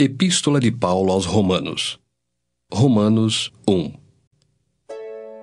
Epístola de Paulo aos Romanos. Romanos 1.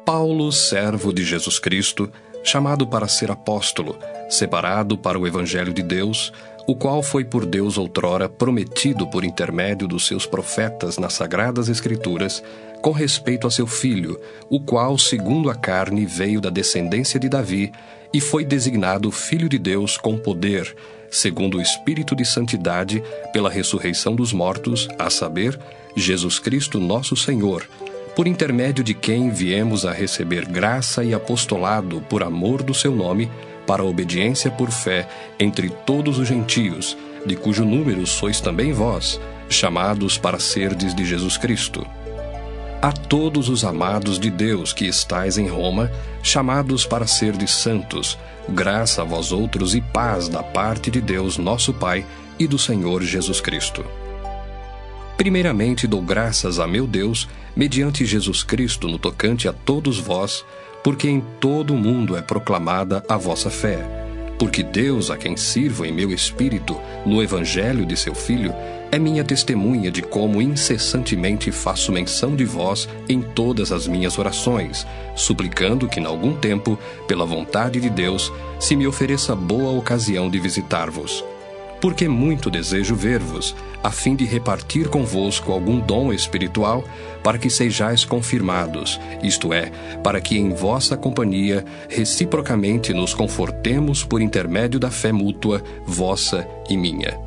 Paulo, servo de Jesus Cristo, chamado para ser apóstolo, separado para o Evangelho de Deus, o qual foi por Deus outrora prometido por intermédio dos seus profetas nas Sagradas Escrituras, com respeito a seu Filho, o qual, segundo a carne, veio da descendência de Davi, e foi designado Filho de Deus com poder, segundo o Espírito de Santidade, pela ressurreição dos mortos, a saber, Jesus Cristo nosso Senhor, por intermédio de quem viemos a receber graça e apostolado por amor do seu nome, para a obediência por fé entre todos os gentios, de cujo número sois também vós, chamados para serdes de Jesus Cristo. A todos os amados de Deus que estais em Roma, chamados para serdes santos, graça a vós outros e paz da parte de Deus nosso Pai e do Senhor Jesus Cristo. Primeiramente dou graças a meu Deus, mediante Jesus Cristo no tocante a todos vós, porque em todo o mundo é proclamada a vossa fé. Porque Deus, a quem sirvo em meu espírito, no Evangelho de seu Filho, é minha testemunha de como incessantemente faço menção de vós em todas as minhas orações, suplicando que, em algum tempo, pela vontade de Deus, se me ofereça boa ocasião de visitar-vos. Porque muito desejo ver-vos, a fim de repartir convosco algum dom espiritual, para que sejais confirmados, isto é, para que em vossa companhia reciprocamente nos confortemos por intermédio da fé mútua, vossa e minha.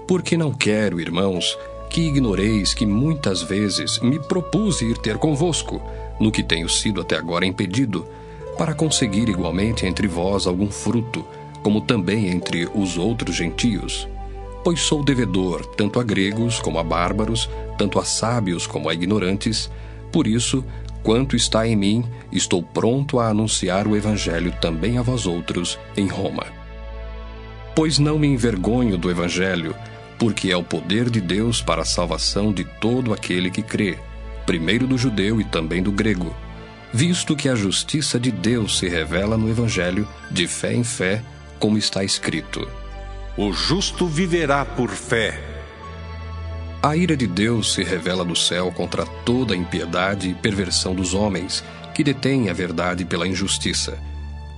Porque não quero, irmãos, que ignoreis que muitas vezes me propus ir ter convosco, no que tenho sido até agora impedido, para conseguir igualmente entre vós algum fruto, como também entre os outros gentios. Pois sou devedor tanto a gregos como a bárbaros, tanto a sábios como a ignorantes. Por isso, quanto está em mim, estou pronto a anunciar o Evangelho também a vós outros em Roma. Pois não me envergonho do Evangelho, porque é o poder de Deus para a salvação de todo aquele que crê, primeiro do judeu e também do grego, visto que a justiça de Deus se revela no Evangelho, de fé em fé, como está escrito: o justo viverá por fé. A ira de Deus se revela do céu contra toda a impiedade e perversão dos homens, que detêm a verdade pela injustiça.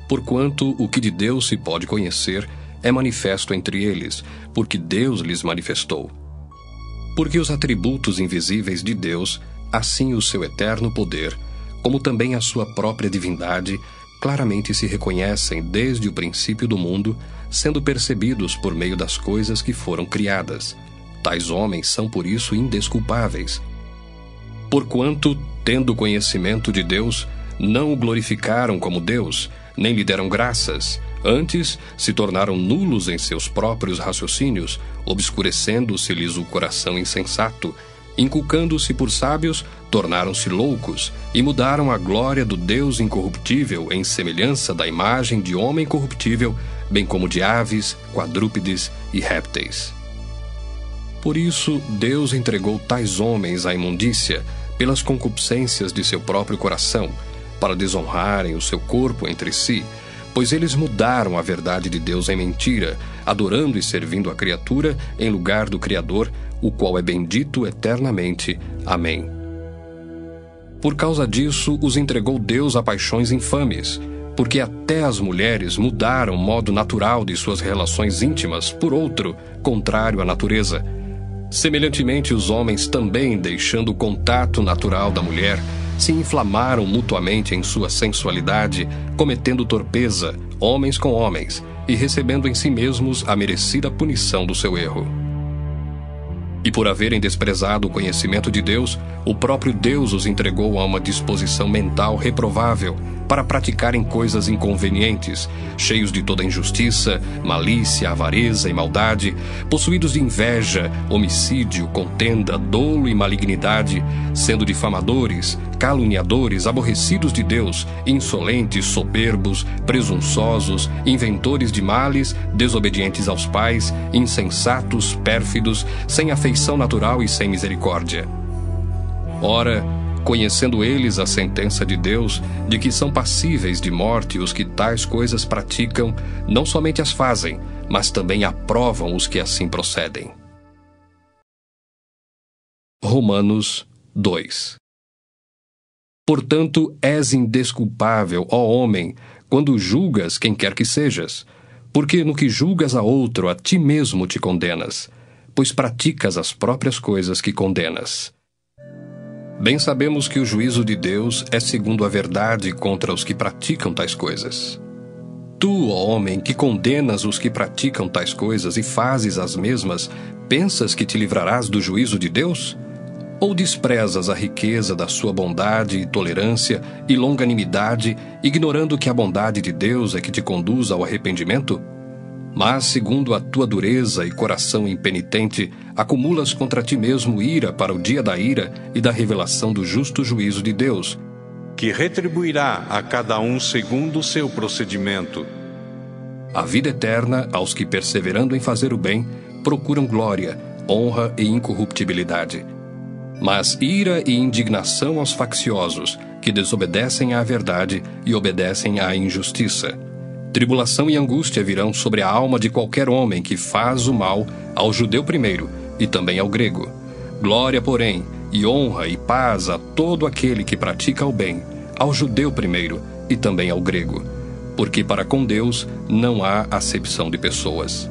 Porquanto o que de Deus se pode conhecer é manifesto entre eles, porque Deus lhes manifestou. Porque os atributos invisíveis de Deus, assim o seu eterno poder, como também a sua própria divindade, claramente se reconhecem desde o princípio do mundo, sendo percebidos por meio das coisas que foram criadas. Tais homens são por isso indesculpáveis. Porquanto, tendo conhecimento de Deus, não o glorificaram como Deus, nem lhe deram graças. Antes, se tornaram nulos em seus próprios raciocínios, obscurecendo-se-lhes o coração insensato. Inculcando-se por sábios, tornaram-se loucos e mudaram a glória do Deus incorruptível em semelhança da imagem de homem corruptível, bem como de aves, quadrúpedes e répteis. Por isso, Deus entregou tais homens à imundícia, pelas concupiscências de seu próprio coração, para desonrarem o seu corpo entre si, pois eles mudaram a verdade de Deus em mentira, adorando e servindo a criatura em lugar do Criador, o qual é bendito eternamente. Amém. Por causa disso, os entregou Deus a paixões infames, porque até as mulheres mudaram o modo natural de suas relações íntimas por outro, contrário à natureza. Semelhantemente, os homens também, deixando o contato natural da mulher, se inflamaram mutuamente em sua sensualidade, cometendo torpeza, homens com homens, e recebendo em si mesmos a merecida punição do seu erro. E por haverem desprezado o conhecimento de Deus, o próprio Deus os entregou a uma disposição mental reprovável, para praticarem coisas inconvenientes, cheios de toda injustiça, malícia, avareza e maldade, possuídos de inveja, homicídio, contenda, dolo e malignidade, sendo difamadores, caluniadores, aborrecidos de Deus, insolentes, soberbos, presunçosos, inventores de males, desobedientes aos pais, insensatos, pérfidos, sem afeição natural e sem misericórdia. Ora, conhecendo eles a sentença de Deus, de que são passíveis de morte os que tais coisas praticam, não somente as fazem, mas também aprovam os que assim procedem. Romanos 2. Portanto, és indesculpável, ó homem, quando julgas quem quer que sejas, porque no que julgas a outro, a ti mesmo te condenas, pois praticas as próprias coisas que condenas. Bem sabemos que o juízo de Deus é segundo a verdade contra os que praticam tais coisas. Tu, ó homem, que condenas os que praticam tais coisas e fazes as mesmas, pensas que te livrarás do juízo de Deus? Ou desprezas a riqueza da sua bondade e tolerância e longanimidade, ignorando que a bondade de Deus é que te conduz ao arrependimento? Mas, segundo a tua dureza e coração impenitente, acumulas contra ti mesmo ira para o dia da ira e da revelação do justo juízo de Deus, que retribuirá a cada um segundo o seu procedimento. A vida eterna aos que, perseverando em fazer o bem, procuram glória, honra e incorruptibilidade. Mas ira e indignação aos facciosos, que desobedecem à verdade e obedecem à injustiça. Tribulação e angústia virão sobre a alma de qualquer homem que faz o mal, ao judeu primeiro, e também ao grego. Glória, porém, e honra e paz a todo aquele que pratica o bem, ao judeu primeiro, e também ao grego. Porque para com Deus não há acepção de pessoas.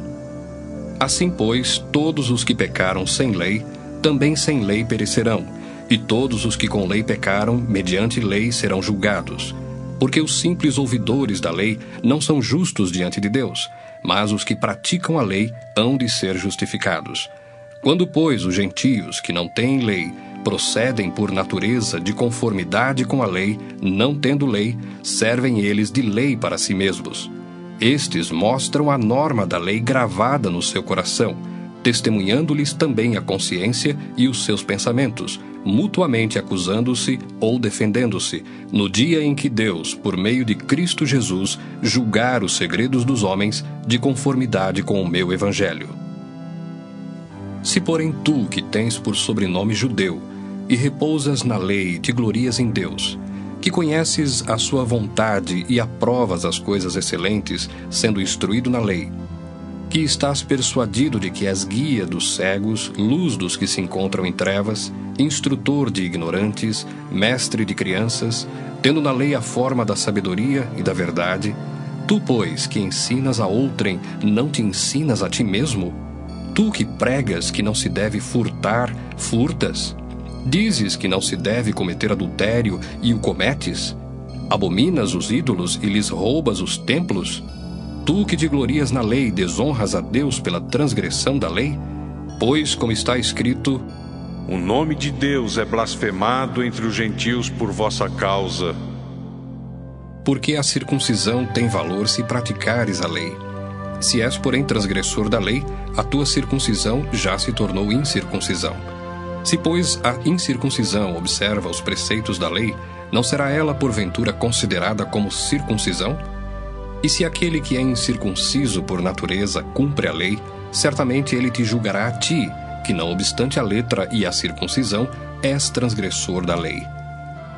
Assim, pois, todos os que pecaram sem lei, também sem lei perecerão, e todos os que com lei pecaram, mediante lei serão julgados. Porque os simples ouvidores da lei não são justos diante de Deus, mas os que praticam a lei hão de ser justificados. Quando, pois, os gentios, que não têm lei, procedem por natureza de conformidade com a lei, não tendo lei, servem eles de lei para si mesmos. Estes mostram a norma da lei gravada no seu coração, testemunhando-lhes também a consciência e os seus pensamentos, mutuamente acusando-se ou defendendo-se, no dia em que Deus, por meio de Cristo Jesus, julgar os segredos dos homens de conformidade com o meu evangelho. Se, porém, tu, que tens por sobrenome judeu, e repousas na lei e te glorias em Deus, que conheces a sua vontade e aprovas as coisas excelentes, sendo instruído na lei, que estás persuadido de que és guia dos cegos, luz dos que se encontram em trevas, instrutor de ignorantes, mestre de crianças, tendo na lei a forma da sabedoria e da verdade, tu, pois, que ensinas a outrem, não te ensinas a ti mesmo? Tu que pregas que não se deve furtar, furtas? Dizes que não se deve cometer adultério e o cometes? Abominas os ídolos e lhes roubas os templos? Tu que te glorias na lei, desonras a Deus pela transgressão da lei? Pois, como está escrito, o nome de Deus é blasfemado entre os gentios por vossa causa. Porque a circuncisão tem valor se praticares a lei. Se és, porém, transgressor da lei, a tua circuncisão já se tornou incircuncisão. Se, pois, a incircuncisão observa os preceitos da lei, não será ela, porventura, considerada como circuncisão? E se aquele que é incircunciso por natureza cumpre a lei, certamente ele te julgará a ti, que não obstante a letra e a circuncisão, és transgressor da lei.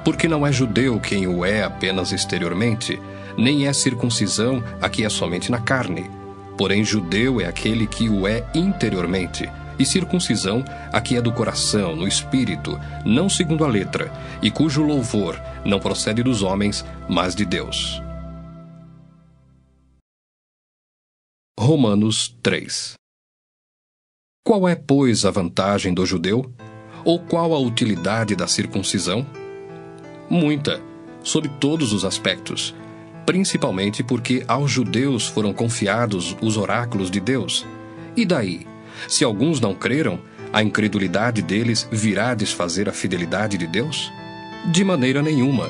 Porque não é judeu quem o é apenas exteriormente, nem é circuncisão a que é somente na carne. Porém judeu é aquele que o é interiormente, e circuncisão a que é do coração, no espírito, não segundo a letra, e cujo louvor não procede dos homens, mas de Deus. Romanos 3. Qual é, pois, a vantagem do judeu? Ou qual a utilidade da circuncisão? Muita, sob todos os aspectos, principalmente porque aos judeus foram confiados os oráculos de Deus. E daí? Se alguns não creram, a incredulidade deles virá desfazer a fidelidade de Deus? De maneira nenhuma.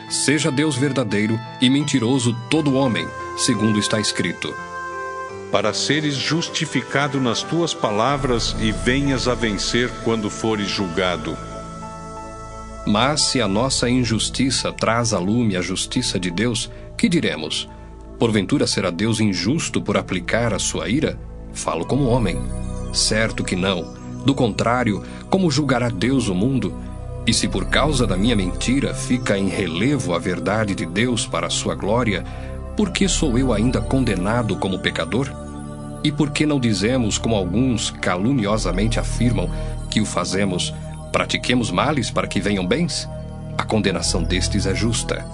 Seja Deus verdadeiro e mentiroso todo homem, segundo está escrito. Para seres justificado nas tuas palavras e venhas a vencer quando fores julgado. Mas se a nossa injustiça traz à lume a justiça de Deus, que diremos? Porventura será Deus injusto por aplicar a sua ira? Falo como homem. Certo que não. Do contrário, como julgará Deus o mundo? E se por causa da minha mentira fica em relevo a verdade de Deus para a sua glória, por que sou eu ainda condenado como pecador? E por que não dizemos, como alguns caluniosamente afirmam, que o fazemos, Pratiquemos males para que venham bens? A condenação destes é justa.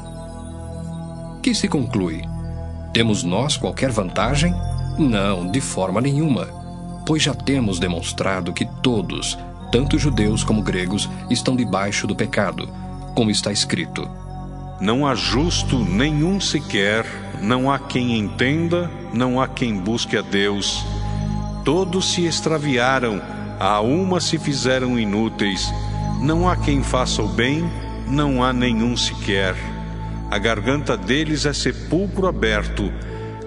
Que se conclui? Temos nós qualquer vantagem? Não, de forma nenhuma, pois já temos demonstrado que todos, tanto judeus como gregos, estão debaixo do pecado, como está escrito: Não há justo nenhum sequer, não há quem entenda, não há quem busque a Deus. Todos se extraviaram, a uma se fizeram inúteis. Não há quem faça o bem, não há nenhum sequer. A garganta deles é sepulcro aberto,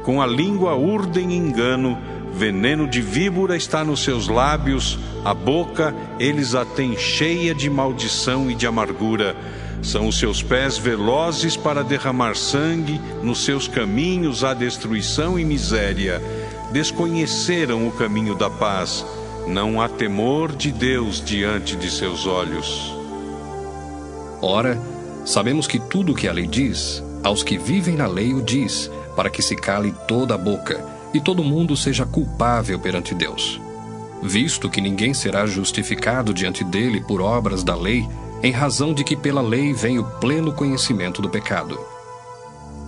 com a língua urdem engano, veneno de víbora está nos seus lábios, a boca eles a têm cheia de maldição e de amargura. São os seus pés velozes para derramar sangue, nos seus caminhos há destruição e miséria. Desconheceram o caminho da paz, não há temor de Deus diante de seus olhos. Ora, sabemos que tudo o que a lei diz, aos que vivem na lei o diz, para que se cale toda a boca, e todo mundo seja culpável perante Deus. Visto que ninguém será justificado diante dele por obras da lei, em razão de que pela lei vem o pleno conhecimento do pecado.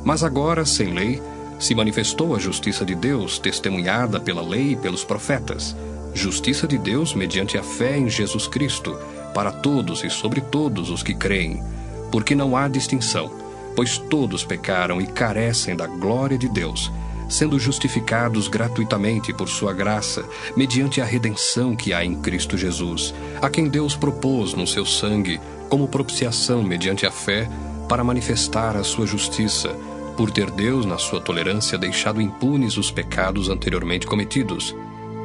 Mas agora, sem lei, se manifestou a justiça de Deus, testemunhada pela lei e pelos profetas, justiça de Deus mediante a fé em Jesus Cristo, para todos e sobre todos os que creem, porque não há distinção, pois todos pecaram e carecem da glória de Deus, sendo justificados gratuitamente por sua graça, mediante a redenção que há em Cristo Jesus, a quem Deus propôs no seu sangue, como propiciação mediante a fé, para manifestar a sua justiça, por ter Deus, na sua tolerância, deixado impunes os pecados anteriormente cometidos,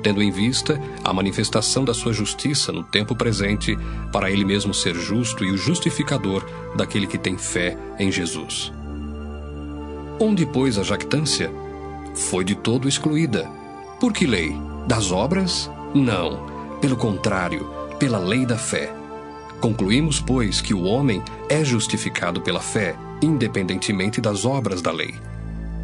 tendo em vista a manifestação da sua justiça no tempo presente, para ele mesmo ser justo e o justificador daquele que tem fé em Jesus. Onde, pois, a jactância? Foi de todo excluída. Por que lei? Das obras? Não. Pelo contrário, pela lei da fé. Concluímos, pois, que o homem é justificado pela fé, independentemente das obras da lei.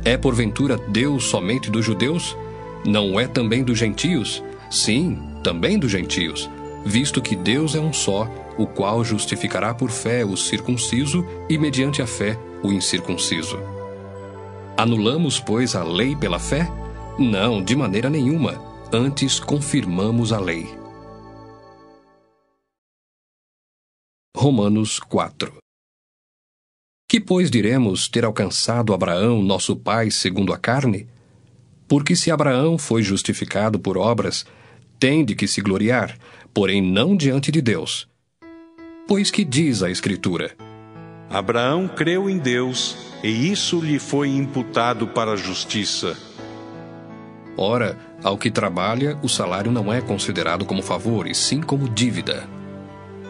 É porventura Deus somente dos judeus? Não é também dos gentios? Sim, também dos gentios, visto que Deus é um só, o qual justificará por fé o circunciso e mediante a fé o incircunciso. Anulamos, pois, a lei pela fé? Não, de maneira nenhuma. Antes confirmamos a lei. Romanos 4. Que, pois, diremos ter alcançado Abraão, nosso pai, segundo a carne? Porque se Abraão foi justificado por obras, tem de que se gloriar, porém não diante de Deus. Pois que diz a Escritura? Abraão creu em Deus, e isso lhe foi imputado para a justiça. Ora, ao que trabalha, o salário não é considerado como favor, e sim como dívida.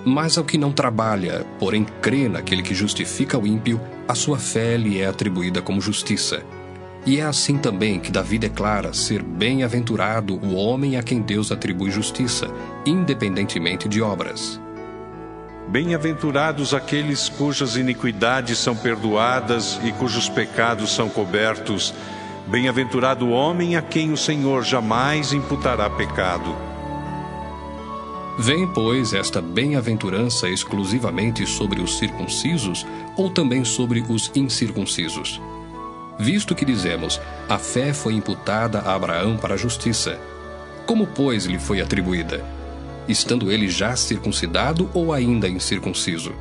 Mas ao que não trabalha, porém crê naquele que justifica o ímpio, a sua fé lhe é atribuída como justiça. E é assim também que Davi declara ser bem-aventurado o homem a quem Deus atribui justiça, independentemente de obras. Bem-aventurados aqueles cujas iniquidades são perdoadas e cujos pecados são cobertos. Bem-aventurado o homem a quem o Senhor jamais imputará pecado. Vem, pois, esta bem-aventurança exclusivamente sobre os circuncisos ou também sobre os incircuncisos? Visto que dizemos, a fé foi imputada a Abraão para a justiça. Como, pois, lhe foi atribuída? Estando ele já circuncidado ou ainda incircunciso?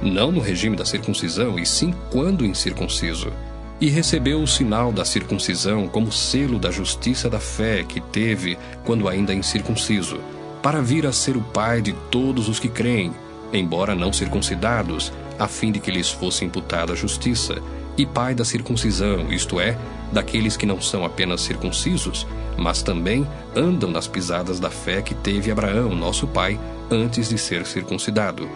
Não no regime da circuncisão, e sim quando incircunciso. E recebeu o sinal da circuncisão como selo da justiça da fé que teve quando ainda incircunciso, para vir a ser o pai de todos os que creem, embora não circuncidados, a fim de que lhes fosse imputada a justiça, e pai da circuncisão, isto é, daqueles que não são apenas circuncisos, mas também andam nas pisadas da fé que teve Abraão, nosso pai, antes de ser circuncidado.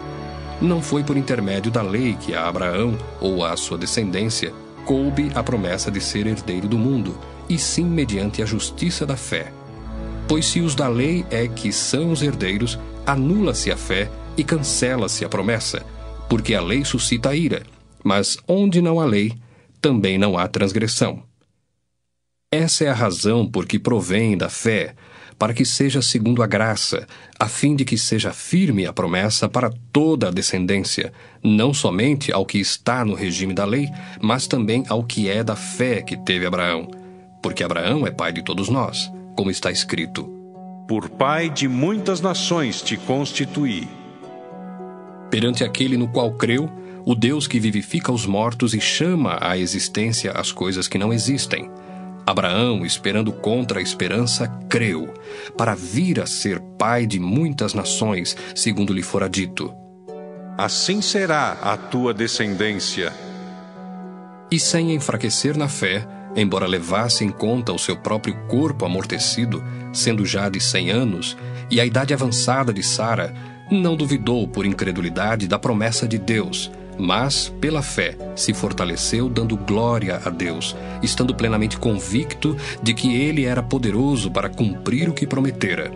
Não foi por intermédio da lei que a Abraão, ou à sua descendência, coube a promessa de ser herdeiro do mundo, e sim mediante a justiça da fé. Pois se os da lei é que são os herdeiros, anula-se a fé e cancela-se a promessa, porque a lei suscita a ira, mas onde não há lei, também não há transgressão. Essa é a razão por que provém da fé, para que seja segundo a graça, a fim de que seja firme a promessa para toda a descendência, não somente ao que está no regime da lei, mas também ao que é da fé que teve Abraão. Porque Abraão é pai de todos nós, como está escrito: Por pai de muitas nações te constituí. Perante aquele no qual creu, o Deus que vivifica os mortos e chama à existência as coisas que não existem. Abraão, esperando contra a esperança, creu, para vir a ser pai de muitas nações, segundo lhe fora dito: Assim será a tua descendência. E sem enfraquecer na fé, embora levasse em conta o seu próprio corpo amortecido, sendo já de 100 anos, e a idade avançada de Sara, não duvidou por incredulidade da promessa de Deus, mas, pela fé, se fortaleceu dando glória a Deus, estando plenamente convicto de que ele era poderoso para cumprir o que prometera.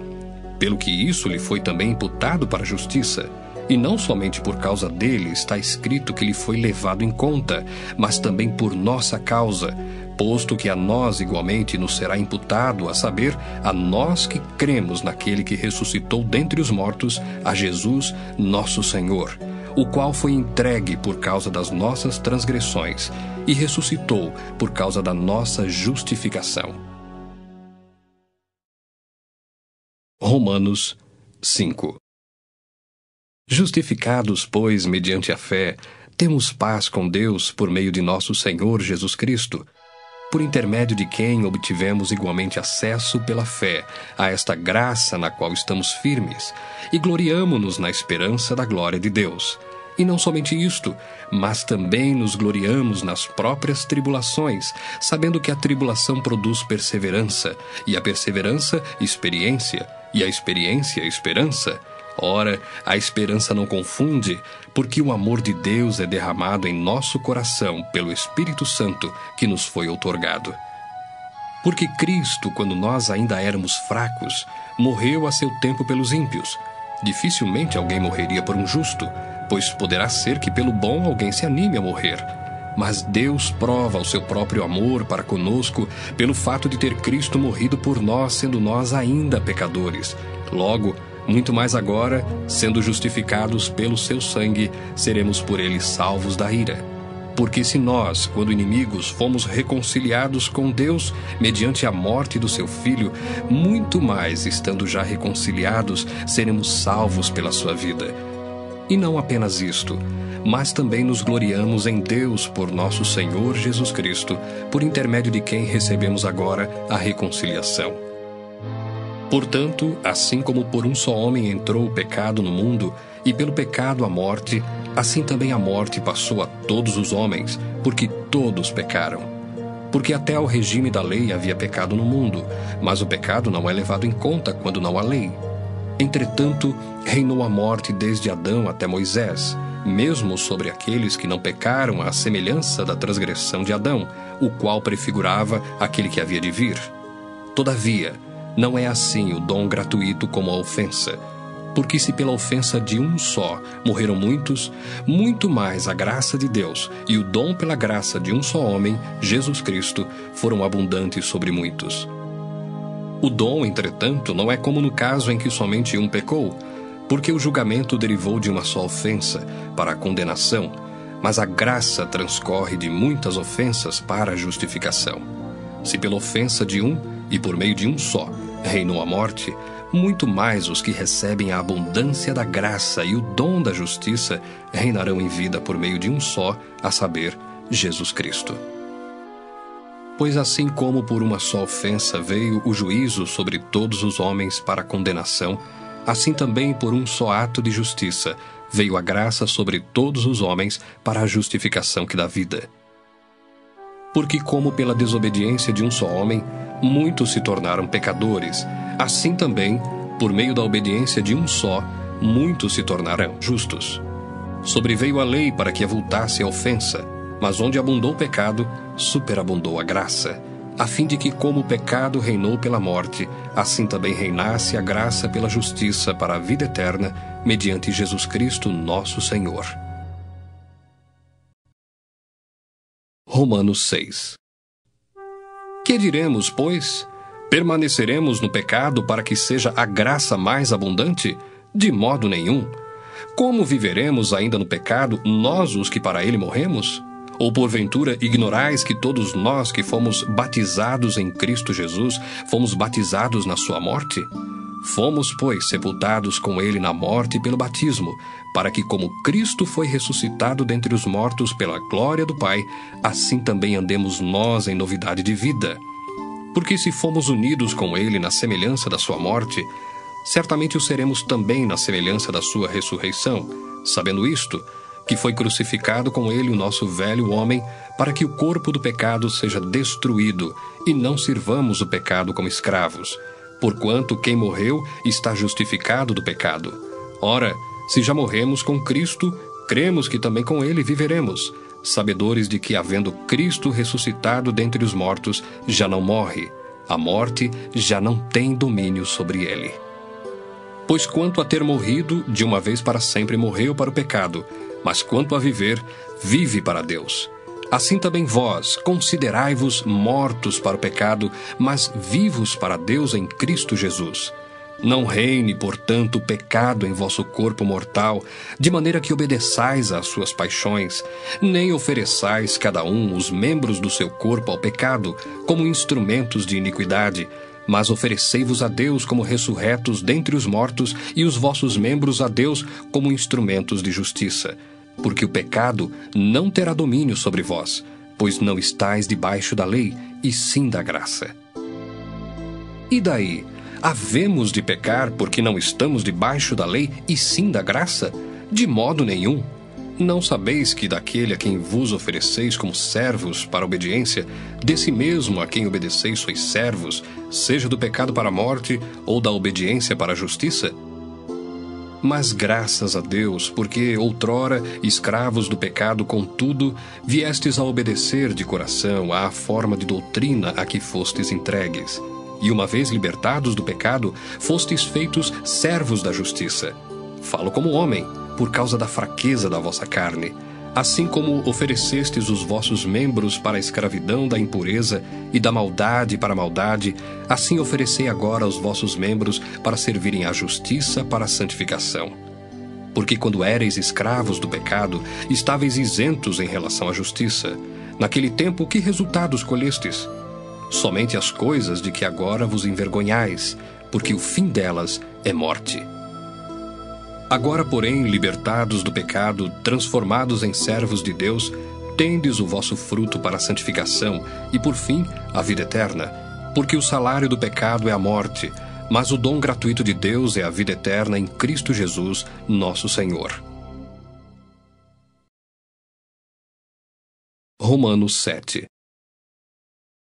Pelo que isso lhe foi também imputado para a justiça. E não somente por causa dele está escrito que lhe foi levado em conta, mas também por nossa causa, posto que a nós igualmente nos será imputado, a saber, a nós que cremos naquele que ressuscitou dentre os mortos, a Jesus, nosso Senhor, o qual foi entregue por causa das nossas transgressões e ressuscitou por causa da nossa justificação. Romanos 5. Justificados, pois, mediante a fé, temos paz com Deus por meio de nosso Senhor Jesus Cristo, por intermédio de quem obtivemos igualmente acesso pela fé a esta graça na qual estamos firmes, e gloriamo-nos na esperança da glória de Deus. E não somente isto, mas também nos gloriamos nas próprias tribulações, sabendo que a tribulação produz perseverança, e a perseverança, experiência, e a experiência, esperança. Ora, a esperança não confunde, porque o amor de Deus é derramado em nosso coração pelo Espírito Santo que nos foi outorgado. Porque Cristo, quando nós ainda éramos fracos, morreu a seu tempo pelos ímpios. Dificilmente alguém morreria por um justo, pois poderá ser que pelo bom alguém se anime a morrer. Mas Deus prova o seu próprio amor para conosco pelo fato de ter Cristo morrido por nós, sendo nós ainda pecadores. Logo, muito mais agora, sendo justificados pelo seu sangue, seremos por ele salvos da ira. Porque se nós, quando inimigos, fomos reconciliados com Deus mediante a morte do seu Filho, muito mais, estando já reconciliados, seremos salvos pela sua vida. E não apenas isto, mas também nos gloriamos em Deus por nosso Senhor Jesus Cristo, por intermédio de quem recebemos agora a reconciliação. Portanto, assim como por um só homem entrou o pecado no mundo, e pelo pecado a morte, assim também a morte passou a todos os homens, porque todos pecaram. Porque até ao regime da lei havia pecado no mundo, mas o pecado não é levado em conta quando não há lei. Entretanto, reinou a morte desde Adão até Moisés, mesmo sobre aqueles que não pecaram à semelhança da transgressão de Adão, o qual prefigurava aquele que havia de vir. Todavia, não é assim o dom gratuito como a ofensa. Porque se pela ofensa de um só morreram muitos, muito mais a graça de Deus e o dom pela graça de um só homem, Jesus Cristo, foram abundantes sobre muitos. O dom, entretanto, não é como no caso em que somente um pecou, porque o julgamento derivou de uma só ofensa, para a condenação, mas a graça transcorre de muitas ofensas para a justificação. Se pela ofensa de um, e por meio de um só, reinou a morte, muito mais os que recebem a abundância da graça e o dom da justiça reinarão em vida por meio de um só, a saber, Jesus Cristo. Pois assim como por uma só ofensa veio o juízo sobre todos os homens para a condenação, assim também por um só ato de justiça veio a graça sobre todos os homens para a justificação que dá vida. Porque como pela desobediência de um só homem, muitos se tornaram pecadores, assim também, por meio da obediência de um só, muitos se tornarão justos. Sobreveio a lei para que avultasse a ofensa, mas onde abundou o pecado, superabundou a graça, a fim de que, como o pecado reinou pela morte, assim também reinasse a graça pela justiça para a vida eterna, mediante Jesus Cristo, nosso Senhor. Romanos 6. Que diremos, pois? Permaneceremos no pecado para que seja a graça mais abundante? De modo nenhum. Como viveremos ainda no pecado, nós os que para ele morremos? Ou porventura ignorais que todos nós que fomos batizados em Cristo Jesus, fomos batizados na sua morte? Fomos, pois, sepultados com ele na morte pelo batismo, para que como Cristo foi ressuscitado dentre os mortos pela glória do Pai, assim também andemos nós em novidade de vida. Porque se fomos unidos com ele na semelhança da sua morte, certamente o seremos também na semelhança da sua ressurreição, sabendo isto, que foi crucificado com ele o nosso velho homem, para que o corpo do pecado seja destruído, e não sirvamos o pecado como escravos, porquanto quem morreu está justificado do pecado. Ora, se já morremos com Cristo, cremos que também com ele viveremos, sabedores de que, havendo Cristo ressuscitado dentre os mortos, já não morre, a morte já não tem domínio sobre ele. Pois quanto a ter morrido, de uma vez para sempre morreu para o pecado, mas quanto a viver, vive para Deus. Assim também vós, considerai-vos mortos para o pecado, mas vivos para Deus em Cristo Jesus. Não reine, portanto, o pecado em vosso corpo mortal, de maneira que obedeçais às suas paixões, nem ofereçais cada um os membros do seu corpo ao pecado, como instrumentos de iniquidade, mas oferecei-vos a Deus como ressurretos dentre os mortos, e os vossos membros a Deus como instrumentos de justiça. Porque o pecado não terá domínio sobre vós, pois não estáis debaixo da lei, e sim da graça. E daí? Havemos de pecar porque não estamos debaixo da lei e sim da graça? De modo nenhum. Não sabeis que daquele a quem vos ofereceis como servos para a obediência, desse mesmo a quem obedeceis sois servos, seja do pecado para a morte ou da obediência para a justiça? Mas graças a Deus, porque outrora, escravos do pecado, contudo, viestes a obedecer de coração à forma de doutrina a que fostes entregues. E uma vez libertados do pecado, fostes feitos servos da justiça. Falo como homem, por causa da fraqueza da vossa carne. Assim como oferecestes os vossos membros para a escravidão da impureza e da maldade para a maldade, assim oferecei agora os vossos membros para servirem à justiça para a santificação. Porque quando éreis escravos do pecado, estáveis isentos em relação à justiça. Naquele tempo, que resultados colhestes? Somente as coisas de que agora vos envergonhais, porque o fim delas é morte. Agora, porém, libertados do pecado, transformados em servos de Deus, tendes o vosso fruto para a santificação e, por fim, a vida eterna. Porque o salário do pecado é a morte, mas o dom gratuito de Deus é a vida eterna em Cristo Jesus, nosso Senhor. Romanos 7.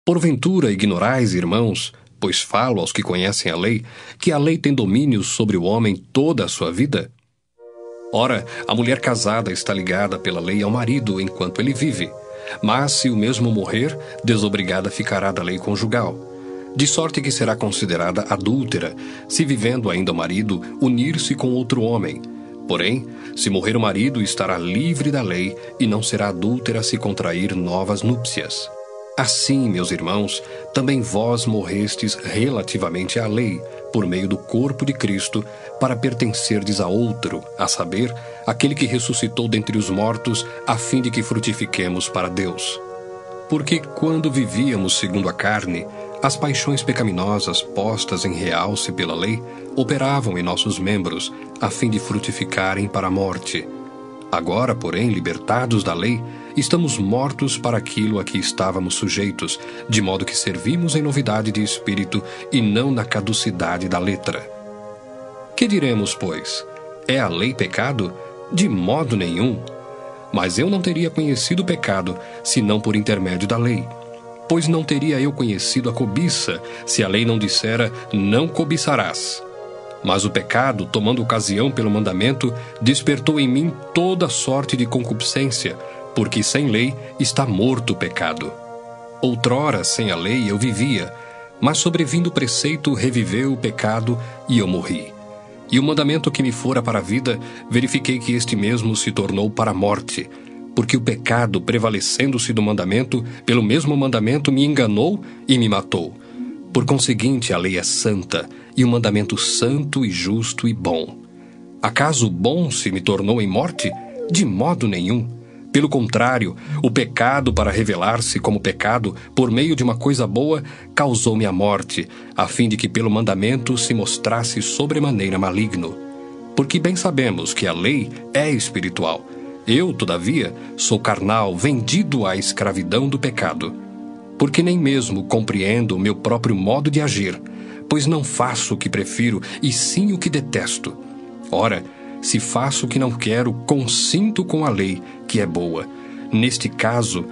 Porventura ignorais, irmãos, pois falo aos que conhecem a lei, que a lei tem domínio sobre o homem toda a sua vida? Ora, a mulher casada está ligada pela lei ao marido enquanto ele vive, mas se o mesmo morrer, desobrigada ficará da lei conjugal. De sorte que será considerada adúltera, se vivendo ainda o marido, unir-se com outro homem. Porém, se morrer o marido, estará livre da lei e não será adúltera se contrair novas núpcias. Assim, meus irmãos, também vós morrestes relativamente à lei, por meio do corpo de Cristo, para pertencerdes a outro, a saber, aquele que ressuscitou dentre os mortos, a fim de que frutifiquemos para Deus. Porque quando vivíamos segundo a carne, as paixões pecaminosas postas em realce pela lei operavam em nossos membros, a fim de frutificarem para a morte. Agora, porém, libertados da lei, estamos mortos para aquilo a que estávamos sujeitos, de modo que servimos em novidade de espírito e não na caducidade da letra. Que diremos, pois? É a lei pecado? De modo nenhum. Mas eu não teria conhecido o pecado, senão por intermédio da lei. Pois não teria eu conhecido a cobiça, se a lei não dissera, não cobiçarás. Mas o pecado, tomando ocasião pelo mandamento, despertou em mim toda sorte de concupiscência, porque sem lei está morto o pecado. Outrora, sem a lei, eu vivia, mas sobrevindo o preceito, reviveu o pecado e eu morri. E o mandamento que me fora para a vida, verifiquei que este mesmo se tornou para a morte, porque o pecado, prevalecendo-se do mandamento, pelo mesmo mandamento me enganou e me matou. Por conseguinte, a lei é santa, e o mandamento santo e justo e bom. Acaso o bom se me tornou em morte? De modo nenhum. Pelo contrário, o pecado, para revelar-se como pecado, por meio de uma coisa boa, causou-me a morte, a fim de que pelo mandamento se mostrasse sobremaneira maligno. Porque bem sabemos que a lei é espiritual. Eu, todavia, sou carnal, vendido à escravidão do pecado. Porque nem mesmo compreendo o meu próprio modo de agir, pois não faço o que prefiro, e sim o que detesto. Ora, se faço o que não quero, consinto com a lei, que é boa. Neste caso,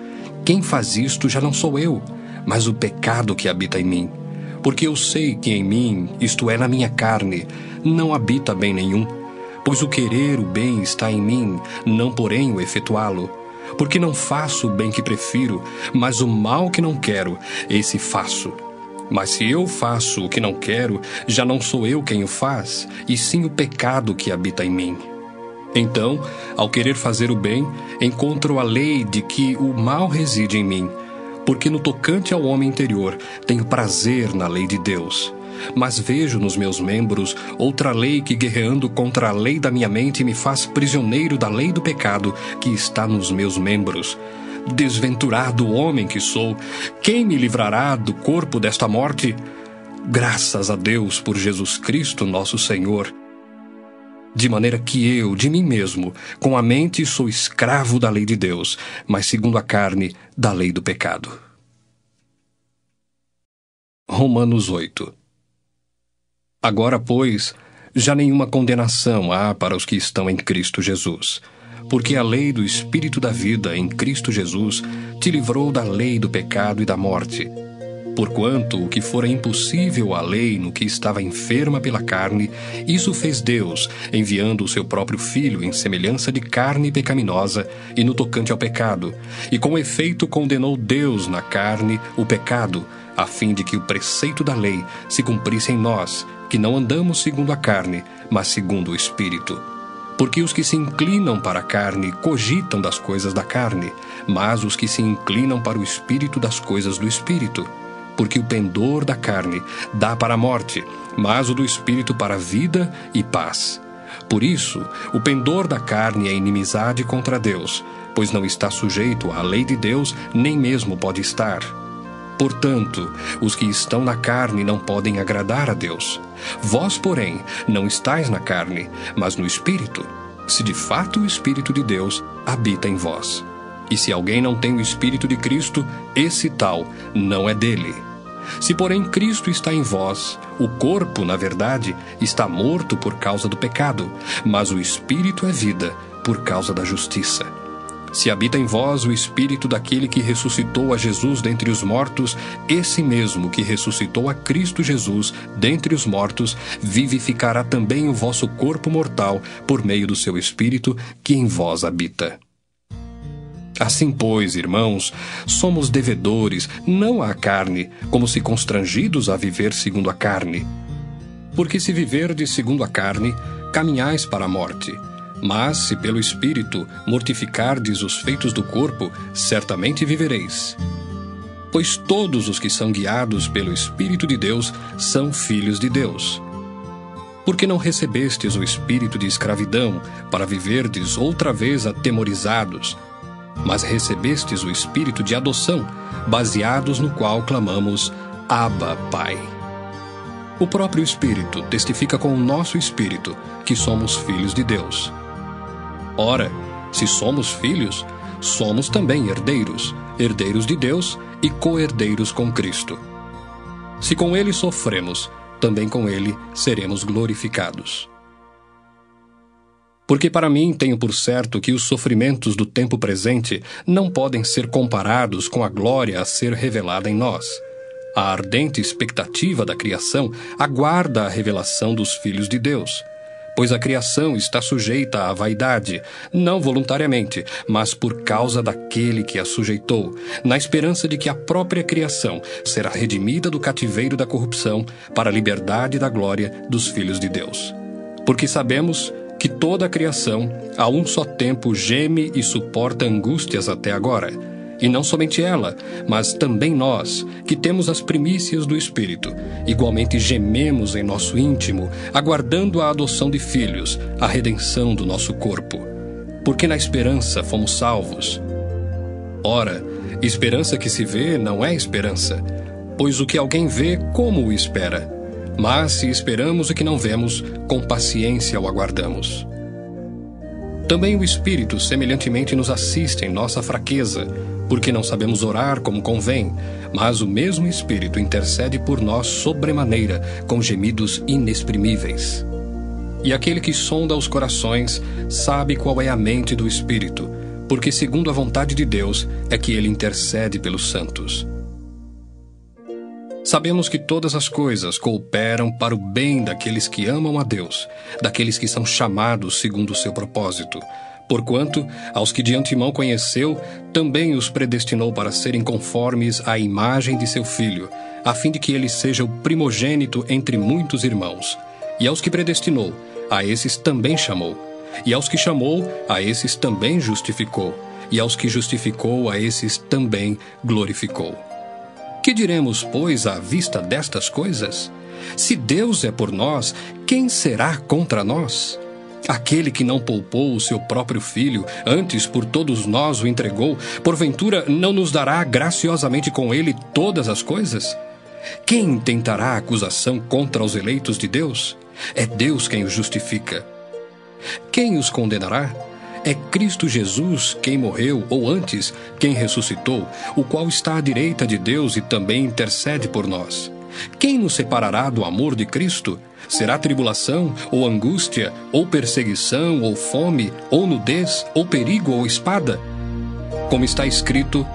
quem faz isto já não sou eu, mas o pecado que habita em mim. Porque eu sei que em mim, isto é, na minha carne, não habita bem nenhum. Pois o querer o bem está em mim, não porém o efetuá-lo. Porque não faço o bem que prefiro, mas o mal que não quero, esse faço. Mas se eu faço o que não quero, já não sou eu quem o faz, e sim o pecado que habita em mim. Então, ao querer fazer o bem, encontro a lei de que o mal reside em mim, porque no tocante ao homem interior, tenho prazer na lei de Deus. Mas vejo nos meus membros outra lei que, guerreando contra a lei da minha mente, me faz prisioneiro da lei do pecado que está nos meus membros. Desventurado homem que sou, quem me livrará do corpo desta morte? Graças a Deus por Jesus Cristo, nosso Senhor. De maneira que eu, de mim mesmo, com a mente sou escravo da lei de Deus, mas segundo a carne, da lei do pecado. Romanos 8. Agora, pois, já nenhuma condenação há para os que estão em Cristo Jesus. Porque a lei do Espírito da vida em Cristo Jesus te livrou da lei do pecado e da morte. Porquanto o que fora impossível à lei no que estava enferma pela carne, isso fez Deus, enviando o seu próprio Filho em semelhança de carne pecaminosa e no tocante ao pecado, e com efeito condenou Deus na carne o pecado, a fim de que o preceito da lei se cumprisse em nós, que não andamos segundo a carne, mas segundo o Espírito. Porque os que se inclinam para a carne cogitam das coisas da carne, mas os que se inclinam para o Espírito das coisas do Espírito. Porque o pendor da carne dá para a morte, mas o do Espírito para a vida e paz. Por isso, o pendor da carne é inimizade contra Deus, pois não está sujeito à lei de Deus, nem mesmo pode estar. Portanto, os que estão na carne não podem agradar a Deus. Vós, porém, não estáis na carne, mas no Espírito, se de fato o Espírito de Deus habita em vós. E se alguém não tem o Espírito de Cristo, esse tal não é dele. Se, porém, Cristo está em vós, o corpo, na verdade, está morto por causa do pecado, mas o Espírito é vida por causa da justiça. Se habita em vós o Espírito daquele que ressuscitou a Jesus dentre os mortos, esse mesmo que ressuscitou a Cristo Jesus dentre os mortos, vivificará também o vosso corpo mortal por meio do seu Espírito que em vós habita. Assim, pois, irmãos, somos devedores, não à carne, como se constrangidos a viver segundo a carne. Porque se viverdes segundo a carne, caminhais para a morte. Mas, se pelo Espírito mortificardes os feitos do corpo, certamente vivereis. Pois todos os que são guiados pelo Espírito de Deus são filhos de Deus. Porque não recebestes o espírito de escravidão, para viverdes outra vez atemorizados, mas recebestes o espírito de adoção, baseados no qual clamamos, Abba, Pai. O próprio Espírito testifica com o nosso espírito que somos filhos de Deus. Ora, se somos filhos, somos também herdeiros, herdeiros de Deus e co-herdeiros com Cristo. Se com ele sofremos, também com ele seremos glorificados. Porque para mim tenho por certo que os sofrimentos do tempo presente não podem ser comparados com a glória a ser revelada em nós. A ardente expectativa da criação aguarda a revelação dos filhos de Deus. Pois a criação está sujeita à vaidade, não voluntariamente, mas por causa daquele que a sujeitou, na esperança de que a própria criação será redimida do cativeiro da corrupção para a liberdade da glória dos filhos de Deus. Porque sabemos que toda a criação, a um só tempo, geme e suporta angústias até agora. E não somente ela, mas também nós, que temos as primícias do Espírito, igualmente gememos em nosso íntimo, aguardando a adoção de filhos, a redenção do nosso corpo. Porque na esperança fomos salvos. Ora, esperança que se vê não é esperança, pois o que alguém vê, como o espera? Mas se esperamos o que não vemos, com paciência o aguardamos. Também o Espírito semelhantemente nos assiste em nossa fraqueza, porque não sabemos orar como convém, mas o mesmo Espírito intercede por nós sobremaneira, com gemidos inexprimíveis. E aquele que sonda os corações sabe qual é a mente do Espírito, porque segundo a vontade de Deus é que ele intercede pelos santos. Sabemos que todas as coisas cooperam para o bem daqueles que amam a Deus, daqueles que são chamados segundo o seu propósito. Porquanto, aos que de antemão conheceu, também os predestinou para serem conformes à imagem de seu Filho, a fim de que ele seja o primogênito entre muitos irmãos. E aos que predestinou, a esses também chamou. E aos que chamou, a esses também justificou. E aos que justificou, a esses também glorificou. Que diremos, pois, à vista destas coisas? Se Deus é por nós, quem será contra nós? Aquele que não poupou o seu próprio Filho, antes por todos nós o entregou, porventura não nos dará graciosamente com ele todas as coisas? Quem intentará acusação contra os eleitos de Deus? É Deus quem os justifica. Quem os condenará? É Cristo Jesus quem morreu, ou antes, quem ressuscitou, o qual está à direita de Deus e também intercede por nós. Quem nos separará do amor de Cristo? Será tribulação, ou angústia, ou perseguição, ou fome, ou nudez, ou perigo, ou espada? Como está escrito: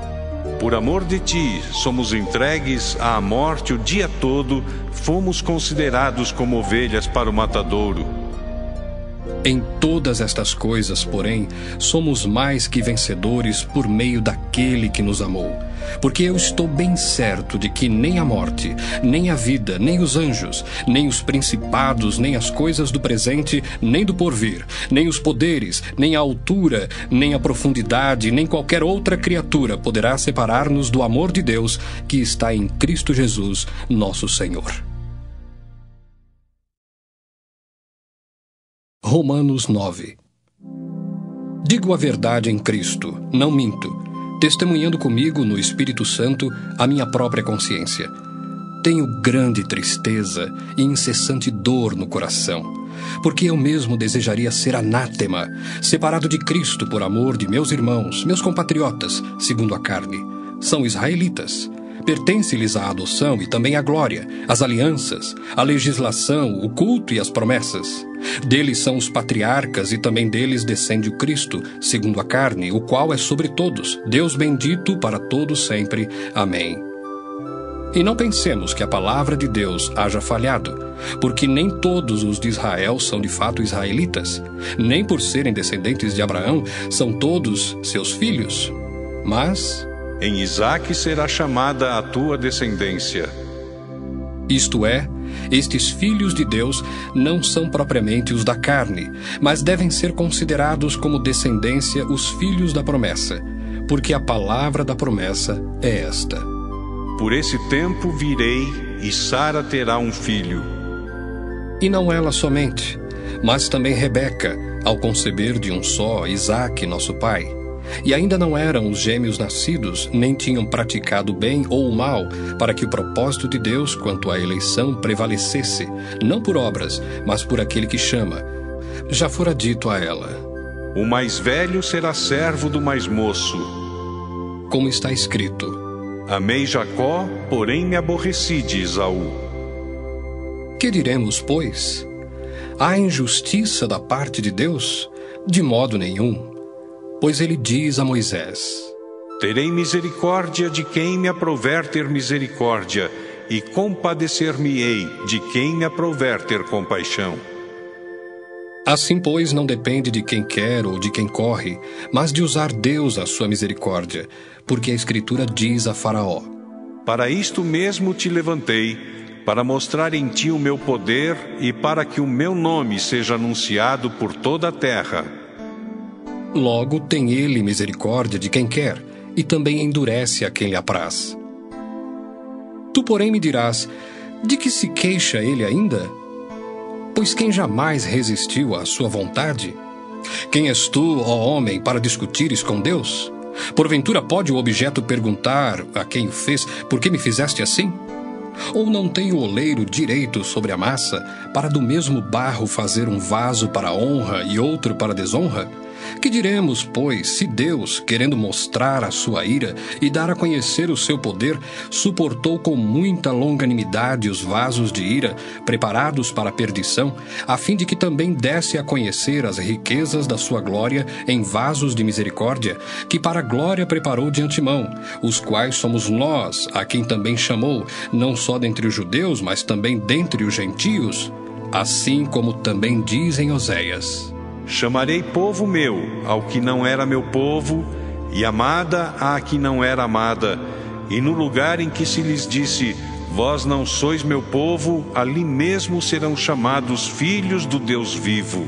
por amor de ti, somos entregues à morte o dia todo, fomos considerados como ovelhas para o matadouro. Em todas estas coisas, porém, somos mais que vencedores por meio daquele que nos amou. Porque eu estou bem certo de que nem a morte, nem a vida, nem os anjos, nem os principados, nem as coisas do presente, nem do porvir, nem os poderes, nem a altura, nem a profundidade, nem qualquer outra criatura poderá separar-nos do amor de Deus que está em Cristo Jesus, nosso Senhor. Romanos 9. Digo a verdade em Cristo, não minto, testemunhando comigo no Espírito Santo a minha própria consciência. Tenho grande tristeza e incessante dor no coração, porque eu mesmo desejaria ser anátema, separado de Cristo por amor de meus irmãos, meus compatriotas, segundo a carne. São israelitas. Pertence-lhes a adoção e também a glória, as alianças, a legislação, o culto e as promessas. Deles são os patriarcas e também deles descende o Cristo, segundo a carne, o qual é sobre todos, Deus bendito para todos sempre. Amém. E não pensemos que a palavra de Deus haja falhado, porque nem todos os de Israel são de fato israelitas, nem por serem descendentes de Abraão são todos seus filhos. Mas em Isaque será chamada a tua descendência. Isto é, estes filhos de Deus não são propriamente os da carne, mas devem ser considerados como descendência os filhos da promessa, porque a palavra da promessa é esta: por esse tempo virei, e Sara terá um filho. E não ela somente, mas também Rebeca, ao conceber de um só Isaque, nosso pai. E ainda não eram os gêmeos nascidos, nem tinham praticado o bem ou o mal, para que o propósito de Deus quanto à eleição prevalecesse, não por obras, mas por aquele que chama. Já fora dito a ela: o mais velho será servo do mais moço. Como está escrito: amei Jacó, porém me aborreci de Esaú. Que diremos, pois? Há injustiça da parte de Deus? De modo nenhum. Pois ele diz a Moisés: terei misericórdia de quem me aprouver ter misericórdia, e compadecer-me-ei de quem me aprouver ter compaixão. Assim, pois, não depende de quem quer ou de quem corre, mas de usar Deus a sua misericórdia, porque a Escritura diz a Faraó: para isto mesmo te levantei, para mostrar em ti o meu poder e para que o meu nome seja anunciado por toda a terra. Logo tem ele misericórdia de quem quer, e também endurece a quem lhe apraz. Tu, porém, me dirás, de que se queixa ele ainda? Pois quem jamais resistiu à sua vontade? Quem és tu, ó homem, para discutires com Deus? Porventura pode o objeto perguntar a quem o fez, por que me fizeste assim? Ou não tem o oleiro direito sobre a massa, para do mesmo barro fazer um vaso para a honra e outro para a desonra? Que diremos, pois, se Deus, querendo mostrar a sua ira e dar a conhecer o seu poder, suportou com muita longanimidade os vasos de ira, preparados para a perdição, a fim de que também desse a conhecer as riquezas da sua glória em vasos de misericórdia, que para a glória preparou de antemão, os quais somos nós, a quem também chamou, não só dentre os judeus, mas também dentre os gentios? Assim como também diz em Oséias: Chamarei povo meu ao que não era meu povo, e amada à que não era amada. E no lugar em que se lhes disse, vós não sois meu povo, ali mesmo serão chamados filhos do Deus vivo.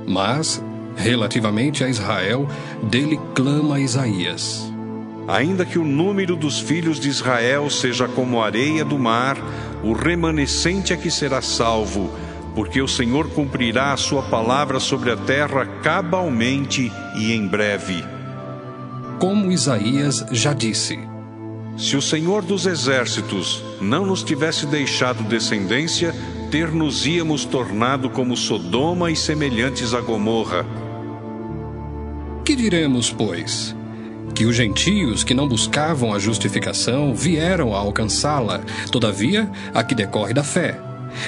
Mas, relativamente a Israel, dele clama Isaías: Ainda que o número dos filhos de Israel seja como a areia do mar, o remanescente é que será salvo, porque o Senhor cumprirá a sua palavra sobre a terra cabalmente e em breve. Como Isaías já disse: Se o Senhor dos exércitos não nos tivesse deixado descendência, ter-nos-íamos tornado como Sodoma e semelhantes a Gomorra. Que diremos, pois? Que os gentios que não buscavam a justificação vieram a alcançá-la, todavia a que decorre da fé.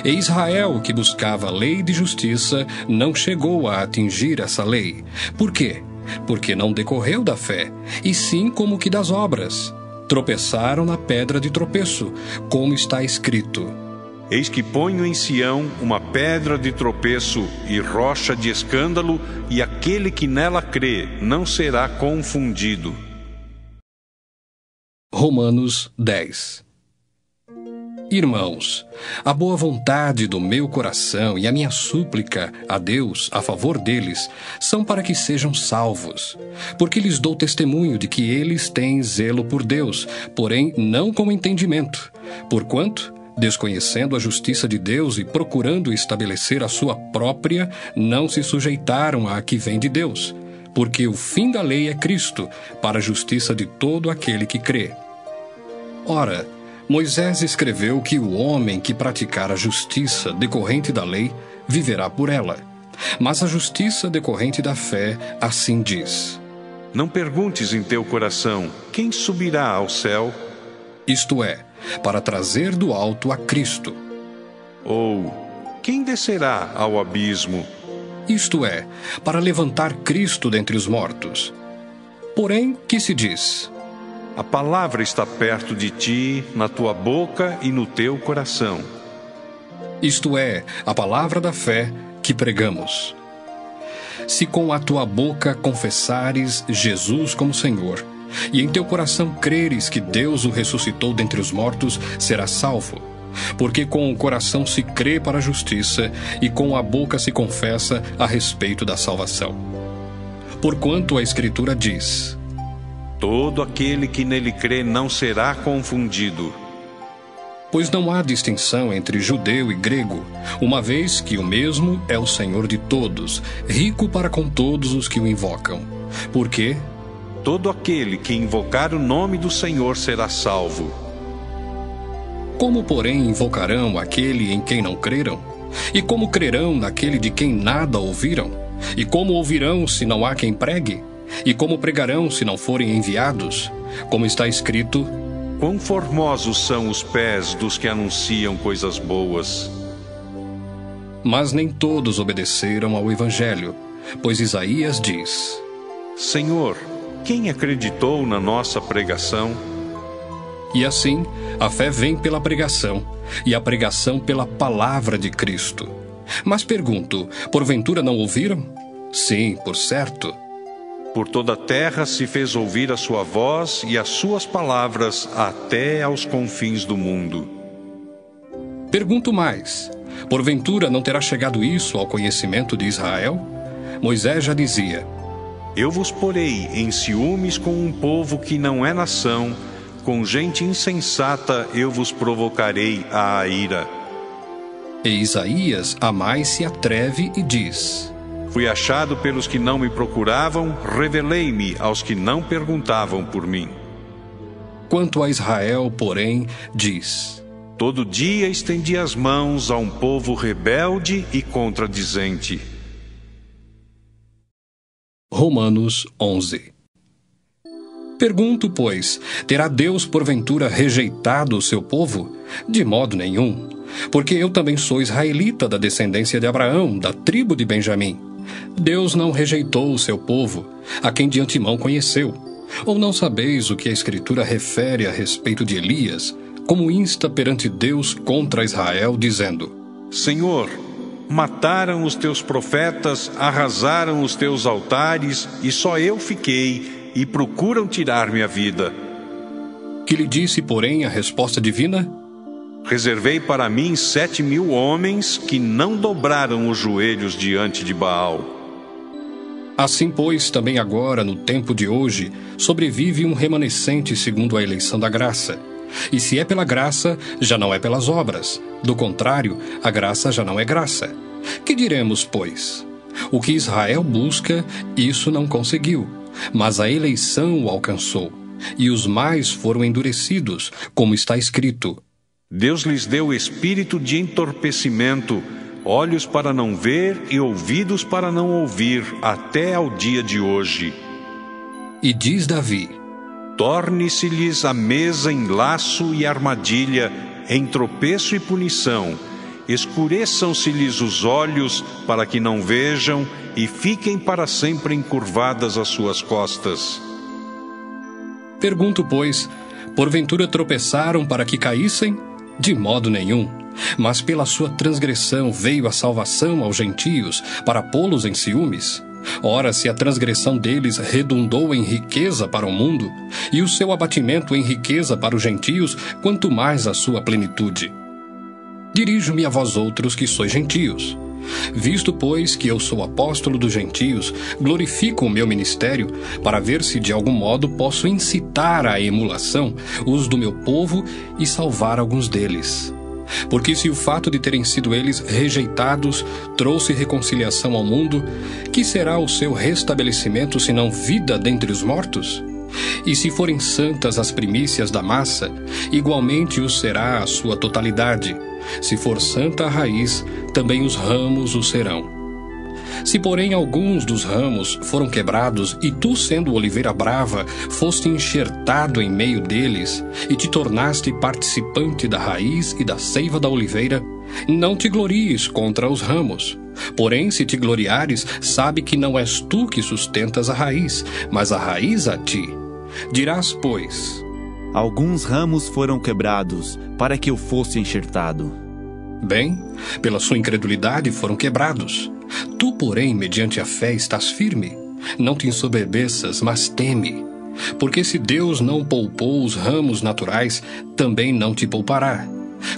E Israel, que buscava a lei de justiça, não chegou a atingir essa lei. Por quê? Porque não decorreu da fé, e sim como que das obras. Tropeçaram na pedra de tropeço, como está escrito: Eis que ponho em Sião uma pedra de tropeço e rocha de escândalo, e aquele que nela crê não será confundido. Romanos 10. Irmãos, a boa vontade do meu coração e a minha súplica a Deus a favor deles são para que sejam salvos, porque lhes dou testemunho de que eles têm zelo por Deus, porém não com entendimento, porquanto, desconhecendo a justiça de Deus e procurando estabelecer a sua própria, não se sujeitaram à que vem de Deus, porque o fim da lei é Cristo, para a justiça de todo aquele que crê. Ora, Moisés escreveu que o homem que praticar a justiça decorrente da lei viverá por ela. Mas a justiça decorrente da fé assim diz: Não perguntes em teu coração, quem subirá ao céu? Isto é, para trazer do alto a Cristo. Ou, quem descerá ao abismo? Isto é, para levantar Cristo dentre os mortos. Porém, que se diz? A palavra está perto de ti, na tua boca e no teu coração. Isto é, a palavra da fé que pregamos. Se com a tua boca confessares Jesus como Senhor, e em teu coração creres que Deus o ressuscitou dentre os mortos, serás salvo. Porque com o coração se crê para a justiça, e com a boca se confessa a respeito da salvação. Porquanto a Escritura diz: Todo aquele que nele crê não será confundido. Pois não há distinção entre judeu e grego, uma vez que o mesmo é o Senhor de todos, rico para com todos os que o invocam. Porque todo aquele que invocar o nome do Senhor será salvo. Como, porém, invocarão aquele em quem não creram? E como crerão naquele de quem nada ouviram? E como ouvirão se não há quem pregue? E como pregarão se não forem enviados? Como está escrito: Quão formosos são os pés dos que anunciam coisas boas. Mas nem todos obedeceram ao Evangelho, pois Isaías diz: Senhor, quem acreditou na nossa pregação? E assim, a fé vem pela pregação, e a pregação pela palavra de Cristo. Mas pergunto, porventura não ouviram? Sim, por certo. Por toda a terra se fez ouvir a sua voz e as suas palavras até aos confins do mundo. Pergunto mais, porventura não terá chegado isso ao conhecimento de Israel? Moisés já dizia: Eu vos porei em ciúmes com um povo que não é nação, com gente insensata eu vos provocarei à ira. E Isaías a mais se atreve e diz: Fui achado pelos que não me procuravam, revelei-me aos que não perguntavam por mim. Quanto a Israel, porém, diz: Todo dia estendi as mãos a um povo rebelde e contradizente. Romanos 11. Pergunto, pois, terá Deus porventura rejeitado o seu povo? De modo nenhum, porque eu também sou israelita da descendência de Abraão, da tribo de Benjamim. Deus não rejeitou o seu povo, a quem de antemão conheceu. Ou não sabeis o que a Escritura refere a respeito de Elias, como insta perante Deus contra Israel, dizendo: Senhor, mataram os teus profetas, arrasaram os teus altares, e só eu fiquei, e procuram tirar-me a vida. Que lhe disse, porém, a resposta divina? Reservei para mim 7.000 homens que não dobraram os joelhos diante de Baal. Assim, pois, também agora, no tempo de hoje, sobrevive um remanescente segundo a eleição da graça. E se é pela graça, já não é pelas obras. Do contrário, a graça já não é graça. Que diremos, pois? O que Israel busca, isso não conseguiu, mas a eleição o alcançou, e os mais foram endurecidos, como está escrito: Deus lhes deu espírito de entorpecimento, olhos para não ver e ouvidos para não ouvir, até ao dia de hoje. E diz Davi: Torne-se-lhes a mesa em laço e armadilha, em tropeço e punição. Escureçam-se-lhes os olhos, para que não vejam, e fiquem para sempre encurvadas as suas costas. Pergunto, pois, porventura tropeçaram para que caíssem? De modo nenhum. Mas pela sua transgressão veio a salvação aos gentios, para pô-los em ciúmes. Ora, se a transgressão deles redundou em riqueza para o mundo, e o seu abatimento em riqueza para os gentios, quanto mais a sua plenitude. Dirijo-me a vós outros que sois gentios. Visto, pois, que eu sou apóstolo dos gentios, glorifico o meu ministério, para ver se de algum modo posso incitar à emulação os do meu povo e salvar alguns deles. Porque se o fato de terem sido eles rejeitados trouxe reconciliação ao mundo, que será o seu restabelecimento senão vida dentre os mortos? E se forem santas as primícias da massa, igualmente o será a sua totalidade. Se for santa a raiz, também os ramos o serão. Se, porém, alguns dos ramos foram quebrados, e tu, sendo oliveira brava, foste enxertado em meio deles, e te tornaste participante da raiz e da seiva da oliveira, não te glories contra os ramos. Porém, se te gloriares, sabe que não és tu que sustentas a raiz, mas a raiz a ti. Dirás, pois: Alguns ramos foram quebrados, para que eu fosse enxertado. Bem, pela sua incredulidade foram quebrados. Tu, porém, mediante a fé estás firme. Não te ensoberbeças, mas teme. Porque se Deus não poupou os ramos naturais, também não te poupará.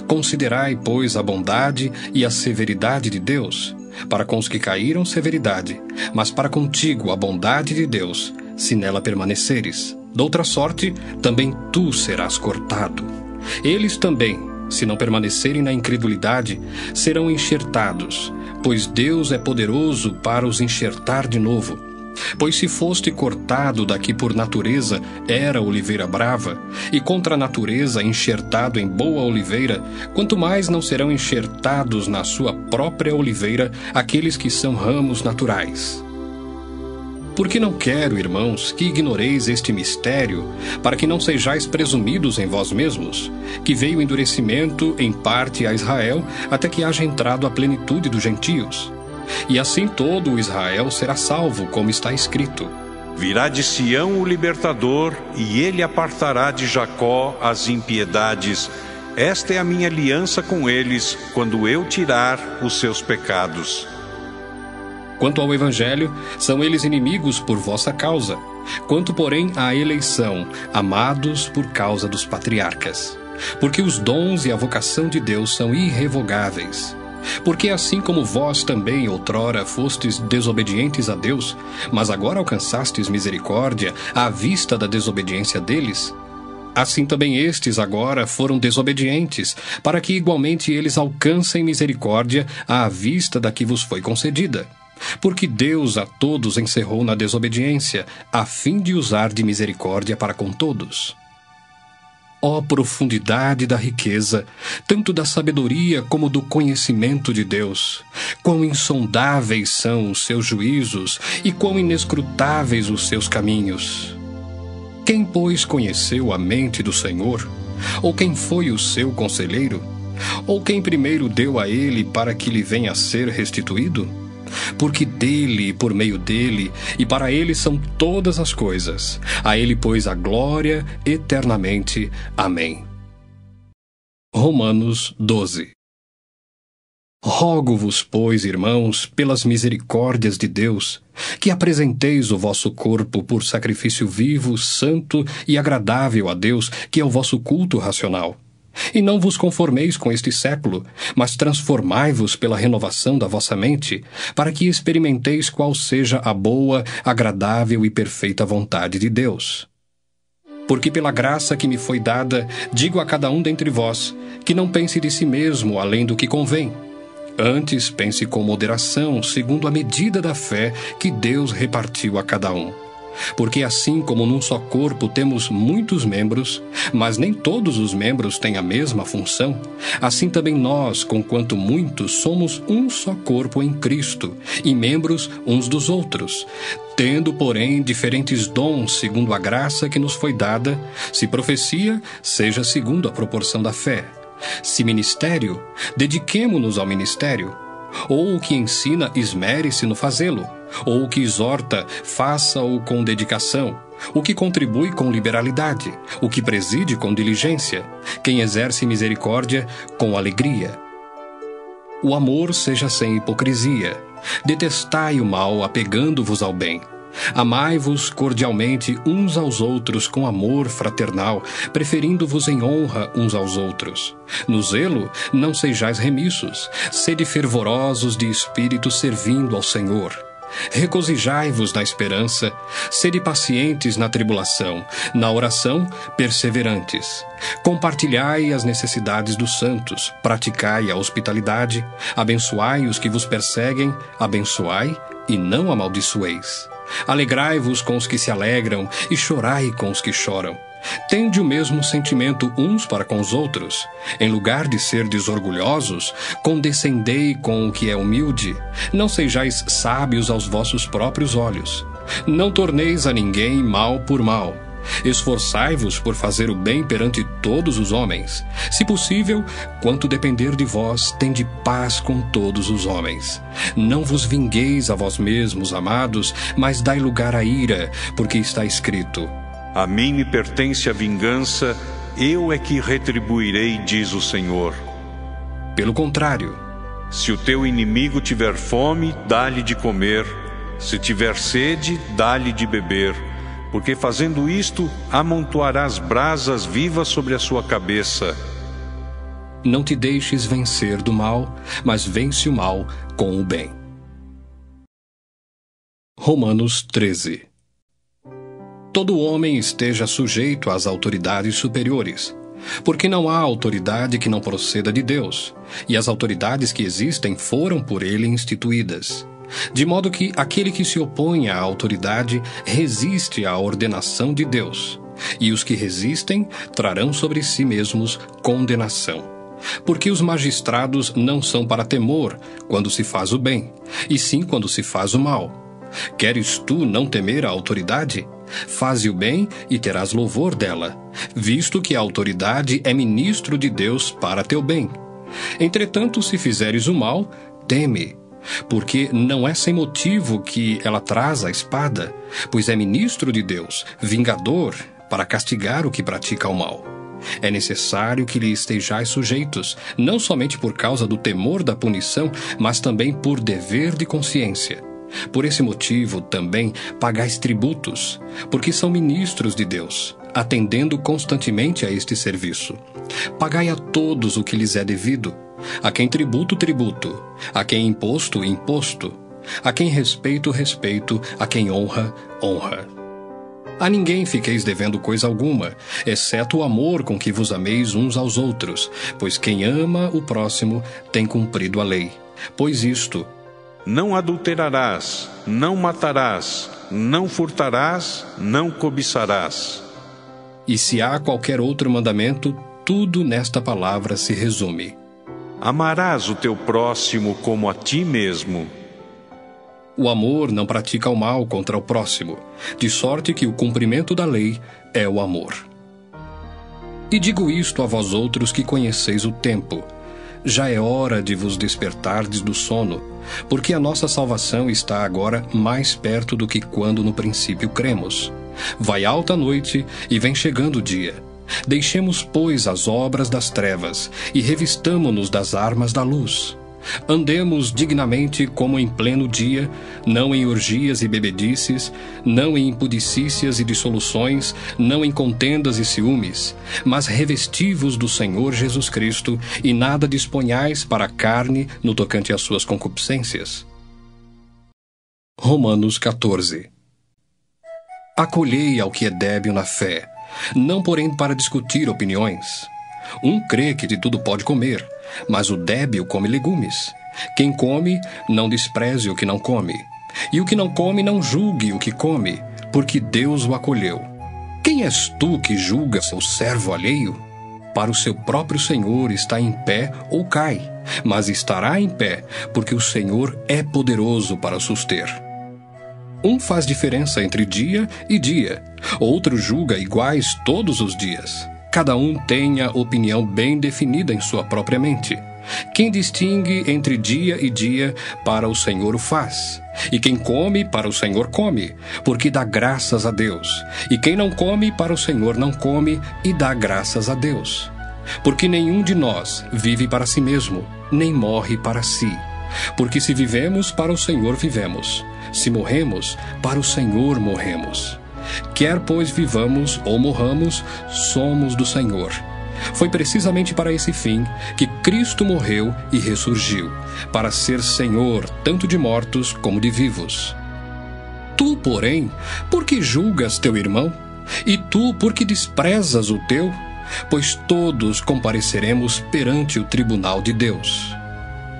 Considerai, pois, a bondade e a severidade de Deus. Para com os que caíram, severidade, mas para contigo a bondade de Deus, se nela permaneceres. Doutra sorte, também tu serás cortado. Eles também, se não permanecerem na incredulidade, serão enxertados, pois Deus é poderoso para os enxertar de novo. Pois se foste cortado daqui por natureza, era oliveira brava, e contra a natureza enxertado em boa oliveira, quanto mais não serão enxertados na sua própria oliveira aqueles que são ramos naturais. Porque não quero, irmãos, que ignoreis este mistério, para que não sejais presumidos em vós mesmos, que veio o endurecimento em parte a Israel, até que haja entrado a plenitude dos gentios. E assim todo o Israel será salvo, como está escrito: Virá de Sião o libertador, e ele apartará de Jacó as impiedades. Esta é a minha aliança com eles, quando eu tirar os seus pecados. Quanto ao Evangelho, são eles inimigos por vossa causa. Quanto, porém, à eleição, amados por causa dos patriarcas. Porque os dons e a vocação de Deus são irrevogáveis. Porque assim como vós também outrora fostes desobedientes a Deus, mas agora alcançastes misericórdia à vista da desobediência deles, assim também estes agora foram desobedientes, para que igualmente eles alcancem misericórdia à vista da que vos foi concedida. Porque Deus a todos encerrou na desobediência, a fim de usar de misericórdia para com todos. Ó profundidade da riqueza, tanto da sabedoria como do conhecimento de Deus! Quão insondáveis são os seus juízos e quão inescrutáveis os seus caminhos! Quem, pois, conheceu a mente do Senhor? Ou quem foi o seu conselheiro? Ou quem primeiro deu a ele para que lhe venha a ser restituído? Porque dele, por meio dele, e para ele são todas as coisas. A ele, pois, a glória eternamente. Amém. Romanos 12. Rogo-vos, pois, irmãos, pelas misericórdias de Deus, que apresenteis o vosso corpo por sacrifício vivo, santo e agradável a Deus, que é o vosso culto racional. E não vos conformeis com este século, mas transformai-vos pela renovação da vossa mente, para que experimenteis qual seja a boa, agradável e perfeita vontade de Deus. Porque pela graça que me foi dada, digo a cada um dentre vós, que não pense de si mesmo além do que convém. Antes pense com moderação, segundo a medida da fé que Deus repartiu a cada um. Porque assim como num só corpo temos muitos membros, mas nem todos os membros têm a mesma função, assim também nós, conquanto muitos, somos um só corpo em Cristo, e membros uns dos outros, tendo, porém, diferentes dons segundo a graça que nos foi dada, se profecia, seja segundo a proporção da fé. Se ministério, dediquemo-nos ao ministério. Ou o que ensina, esmere-se no fazê-lo. Ou o que exorta, faça-o com dedicação. O que contribui com liberalidade. O que preside com diligência. Quem exerce misericórdia, com alegria. O amor seja sem hipocrisia. Detestai o mal, apegando-vos ao bem. Amai-vos cordialmente uns aos outros com amor fraternal, preferindo-vos em honra uns aos outros. No zelo, não sejais remissos, sede fervorosos de espírito servindo ao Senhor. Regozijai-vos na esperança, sede pacientes na tribulação, na oração, perseverantes. Compartilhai as necessidades dos santos, praticai a hospitalidade, abençoai os que vos perseguem, abençoai e não amaldiçoeis. Alegrai-vos com os que se alegram e chorai com os que choram. Tende o mesmo sentimento uns para com os outros. Em lugar de serdes orgulhosos, condescendei com o que é humilde. Não sejais sábios aos vossos próprios olhos. Não torneis a ninguém mal por mal. Esforçai-vos por fazer o bem perante todos os homens. Se possível, quanto depender de vós, tende paz com todos os homens. Não vos vingueis a vós mesmos, amados, mas dai lugar à ira, porque está escrito: A mim me pertence a vingança, eu é que retribuirei, diz o Senhor. Pelo contrário, se o teu inimigo tiver fome, dá-lhe de comer. Se tiver sede, dá-lhe de beber. Porque fazendo isto, amontoarás brasas vivas sobre a sua cabeça. Não te deixes vencer do mal, mas vence o mal com o bem. Romanos 13. Todo homem esteja sujeito às autoridades superiores, porque não há autoridade que não proceda de Deus, e as autoridades que existem foram por ele instituídas. De modo que aquele que se opõe à autoridade resiste à ordenação de Deus, e os que resistem trarão sobre si mesmos condenação. Porque os magistrados não são para temor quando se faz o bem, e sim quando se faz o mal. Queres tu não temer a autoridade? Faze o bem e terás louvor dela, visto que a autoridade é ministro de Deus para teu bem. Entretanto, se fizeres o mal, teme, porque não é sem motivo que ela traz a espada, pois é ministro de Deus, vingador, para castigar o que pratica o mal. É necessário que lhe estejais sujeitos, não somente por causa do temor da punição, mas também por dever de consciência. Por esse motivo, também, pagais tributos, porque são ministros de Deus, atendendo constantemente a este serviço. Pagai a todos o que lhes é devido: A quem tributo, tributo. A quem imposto, imposto. A quem respeito, respeito. A quem honra, honra. A ninguém fiqueis devendo coisa alguma, exceto o amor com que vos ameis uns aos outros, pois quem ama o próximo tem cumprido a lei. Pois isto: não adulterarás, não matarás, não furtarás, não cobiçarás. E se há qualquer outro mandamento, tudo nesta palavra se resume: amarás o teu próximo como a ti mesmo. O amor não pratica o mal contra o próximo, de sorte que o cumprimento da lei é o amor. E digo isto a vós outros que conheceis o tempo. Já é hora de vos despertardes do sono, porque a nossa salvação está agora mais perto do que quando no princípio cremos. Vai alta a noite e vem chegando o dia. Deixemos, pois, as obras das trevas e revistamo-nos das armas da luz. Andemos dignamente como em pleno dia, não em orgias e bebedices, não em impudicícias e dissoluções, não em contendas e ciúmes, mas revesti-vos do Senhor Jesus Cristo e nada disponhais para a carne no tocante às suas concupiscências. Romanos 14. Acolhei ao que é débil na fé, não porém para discutir opiniões. Um crê que de tudo pode comer, mas o débil come legumes. Quem come, não despreze o que não come. E o que não come, não julgue o que come, porque Deus o acolheu. Quem és tu que julga seu servo alheio? Para o seu próprio Senhor está em pé ou cai, mas estará em pé, porque o Senhor é poderoso para suster. Um faz diferença entre dia e dia, outro julga iguais todos os dias. Cada um tem a opinião bem definida em sua própria mente. Quem distingue entre dia e dia, para o Senhor o faz. E quem come, para o Senhor come, porque dá graças a Deus. E quem não come, para o Senhor não come, e dá graças a Deus. Porque nenhum de nós vive para si mesmo, nem morre para si. Porque se vivemos, para o Senhor vivemos. Se morremos, para o Senhor morremos. Quer, pois, vivamos ou morramos, somos do Senhor. Foi precisamente para esse fim que Cristo morreu e ressurgiu, para ser Senhor tanto de mortos como de vivos. Tu, porém, por que julgas teu irmão? E tu, por que desprezas o teu? Pois todos compareceremos perante o tribunal de Deus.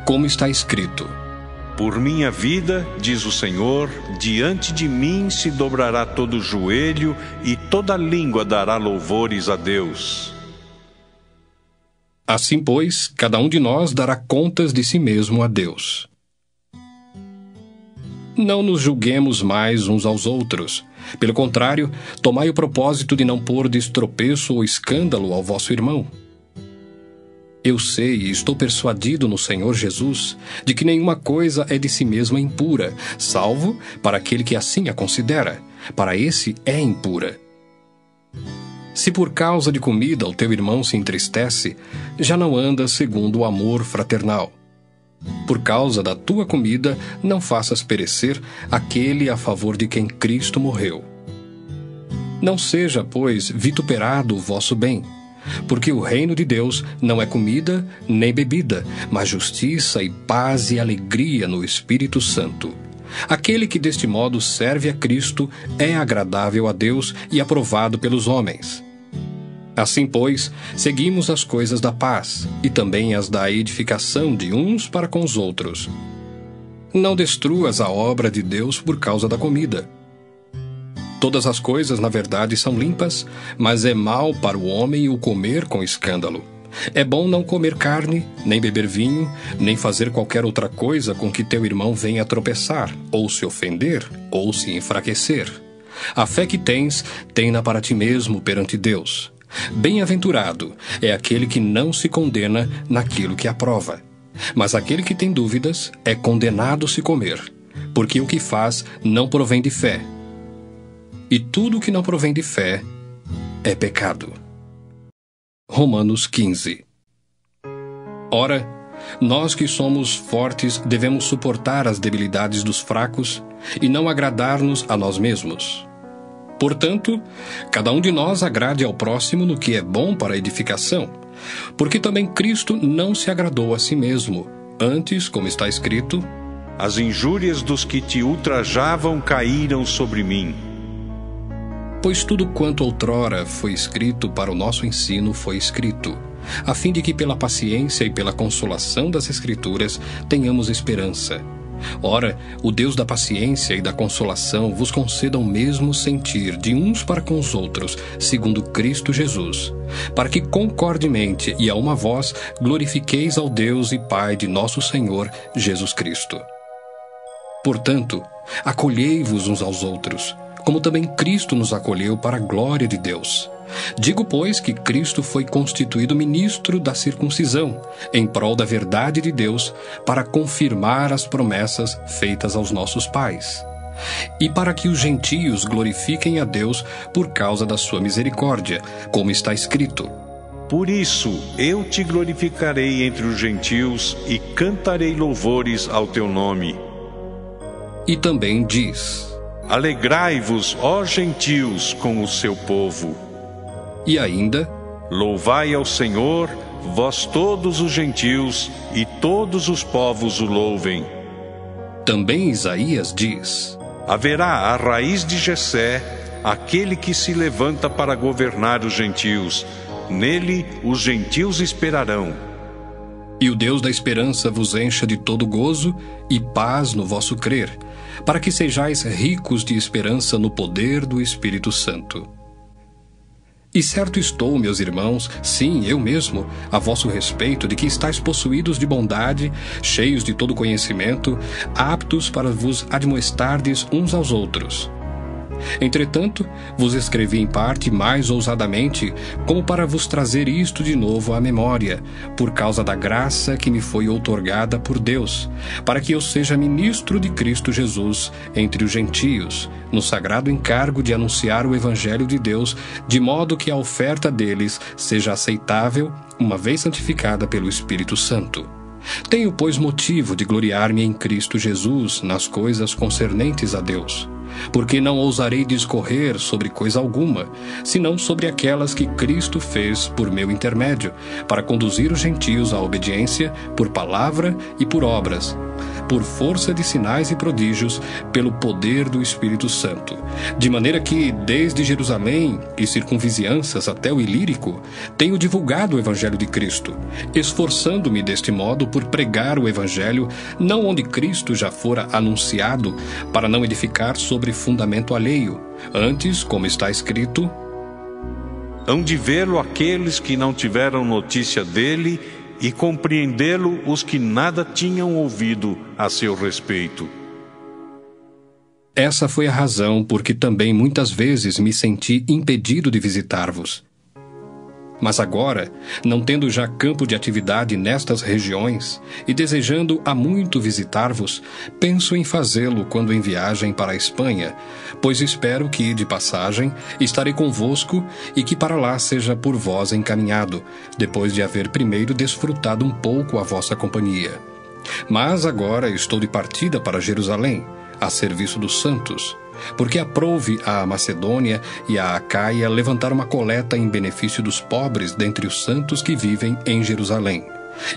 Como está escrito: por minha vida, diz o Senhor, diante de mim se dobrará todo o joelho e toda língua dará louvores a Deus. Assim, pois, cada um de nós dará contas de si mesmo a Deus. Não nos julguemos mais uns aos outros. Pelo contrário, tomai o propósito de não pôr de tropeço ou escândalo ao vosso irmão. Eu sei e estou persuadido no Senhor Jesus de que nenhuma coisa é de si mesma impura, salvo para aquele que assim a considera. Para esse é impura. Se por causa de comida o teu irmão se entristece, já não andas segundo o amor fraternal. Por causa da tua comida, não faças perecer aquele a favor de quem Cristo morreu. Não seja, pois, vituperado o vosso bem, porque o reino de Deus não é comida nem bebida, mas justiça e paz e alegria no Espírito Santo. Aquele que deste modo serve a Cristo é agradável a Deus e aprovado pelos homens. Assim, pois, seguimos as coisas da paz e também as da edificação de uns para com os outros. Não destruas a obra de Deus por causa da comida. Todas as coisas, na verdade, são limpas, mas é mal para o homem o comer com escândalo. É bom não comer carne, nem beber vinho, nem fazer qualquer outra coisa com que teu irmão venha a tropeçar, ou se ofender, ou se enfraquecer. A fé que tens, tem-na para ti mesmo perante Deus. Bem-aventurado é aquele que não se condena naquilo que aprova. Mas aquele que tem dúvidas é condenado se comer, porque o que faz não provém de fé. E tudo o que não provém de fé é pecado. Romanos 15. Ora, nós que somos fortes devemos suportar as debilidades dos fracos e não agradar-nos a nós mesmos. Portanto, cada um de nós agrade ao próximo no que é bom para a edificação, Porque também Cristo não se agradou a si mesmo. Antes, como está escrito: as injúrias dos que te ultrajavam caíram sobre mim. Pois tudo quanto outrora foi escrito para o nosso ensino foi escrito, a fim de que pela paciência e pela consolação das Escrituras tenhamos esperança. Ora, o Deus da paciência e da consolação vos conceda o mesmo sentir de uns para com os outros, segundo Cristo Jesus, para que concordemente e a uma voz glorifiqueis ao Deus e Pai de nosso Senhor Jesus Cristo. Portanto, acolhei-vos uns aos outros, como também Cristo nos acolheu para a glória de Deus. Digo, pois, que Cristo foi constituído ministro da circuncisão, em prol da verdade de Deus, para confirmar as promessas feitas aos nossos pais, e para que os gentios glorifiquem a Deus por causa da sua misericórdia, como está escrito: por isso eu te glorificarei entre os gentios e cantarei louvores ao teu nome. E também diz: alegrai-vos, ó gentios, com o seu povo. E ainda: louvai ao Senhor, vós todos os gentios, e todos os povos o louvem. Também Isaías diz: haverá a raiz de Jessé, aquele que se levanta para governar os gentios. Nele os gentios esperarão. E o Deus da esperança vos encha de todo gozo e paz no vosso crer, para que sejais ricos de esperança no poder do Espírito Santo. E certo estou, meus irmãos, sim, eu mesmo, a vosso respeito, de que estáis possuídos de bondade, cheios de todo conhecimento, aptos para vos admoestardes uns aos outros. Entretanto, vos escrevi em parte mais ousadamente, como para vos trazer isto de novo à memória, por causa da graça que me foi outorgada por Deus, para que eu seja ministro de Cristo Jesus entre os gentios, no sagrado encargo de anunciar o Evangelho de Deus, de modo que a oferta deles seja aceitável, uma vez santificada pelo Espírito Santo. Tenho, pois, motivo de gloriar-me em Cristo Jesus nas coisas concernentes a Deus, porque não ousarei discorrer sobre coisa alguma, senão sobre aquelas que Cristo fez por meu intermédio, para conduzir os gentios à obediência por palavra e por obras, por força de sinais e prodígios, pelo poder do Espírito Santo, de maneira que, desde Jerusalém e circunvizinhanças até o Ilírico, tenho divulgado o Evangelho de Cristo, esforçando-me deste modo por pregar o Evangelho, não onde Cristo já fora anunciado, para não edificar sobre fundamento alheio, antes, como está escrito: hão de vê-lo aqueles que não tiveram notícia dele, e compreendê-lo os que nada tinham ouvido a seu respeito. Essa foi a razão por que também muitas vezes me senti impedido de visitar-vos. Mas agora, não tendo já campo de atividade nestas regiões, e desejando há muito visitar-vos, penso em fazê-lo quando em viagem para a Espanha, pois espero que, de passagem, estarei convosco e que para lá seja por vós encaminhado, depois de haver primeiro desfrutado um pouco a vossa companhia. Mas agora estou de partida para Jerusalém, a serviço dos santos, porque aprouve à Macedônia e à Acaia levantar uma coleta em benefício dos pobres dentre os santos que vivem em Jerusalém.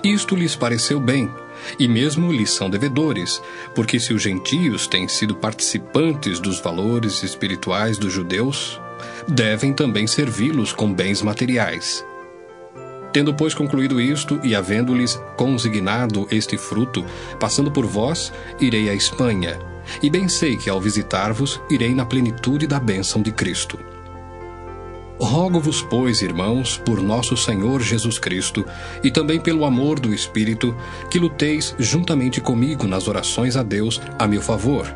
Isto lhes pareceu bem, e mesmo lhes são devedores, porque se os gentios têm sido participantes dos valores espirituais dos judeus, devem também servi-los com bens materiais. Tendo, pois, concluído isto, e havendo-lhes consignado este fruto, passando por vós, irei à Espanha, e bem sei que ao visitar-vos, irei na plenitude da bênção de Cristo. Rogo-vos, pois, irmãos, por nosso Senhor Jesus Cristo, e também pelo amor do Espírito, que luteis juntamente comigo nas orações a Deus a meu favor,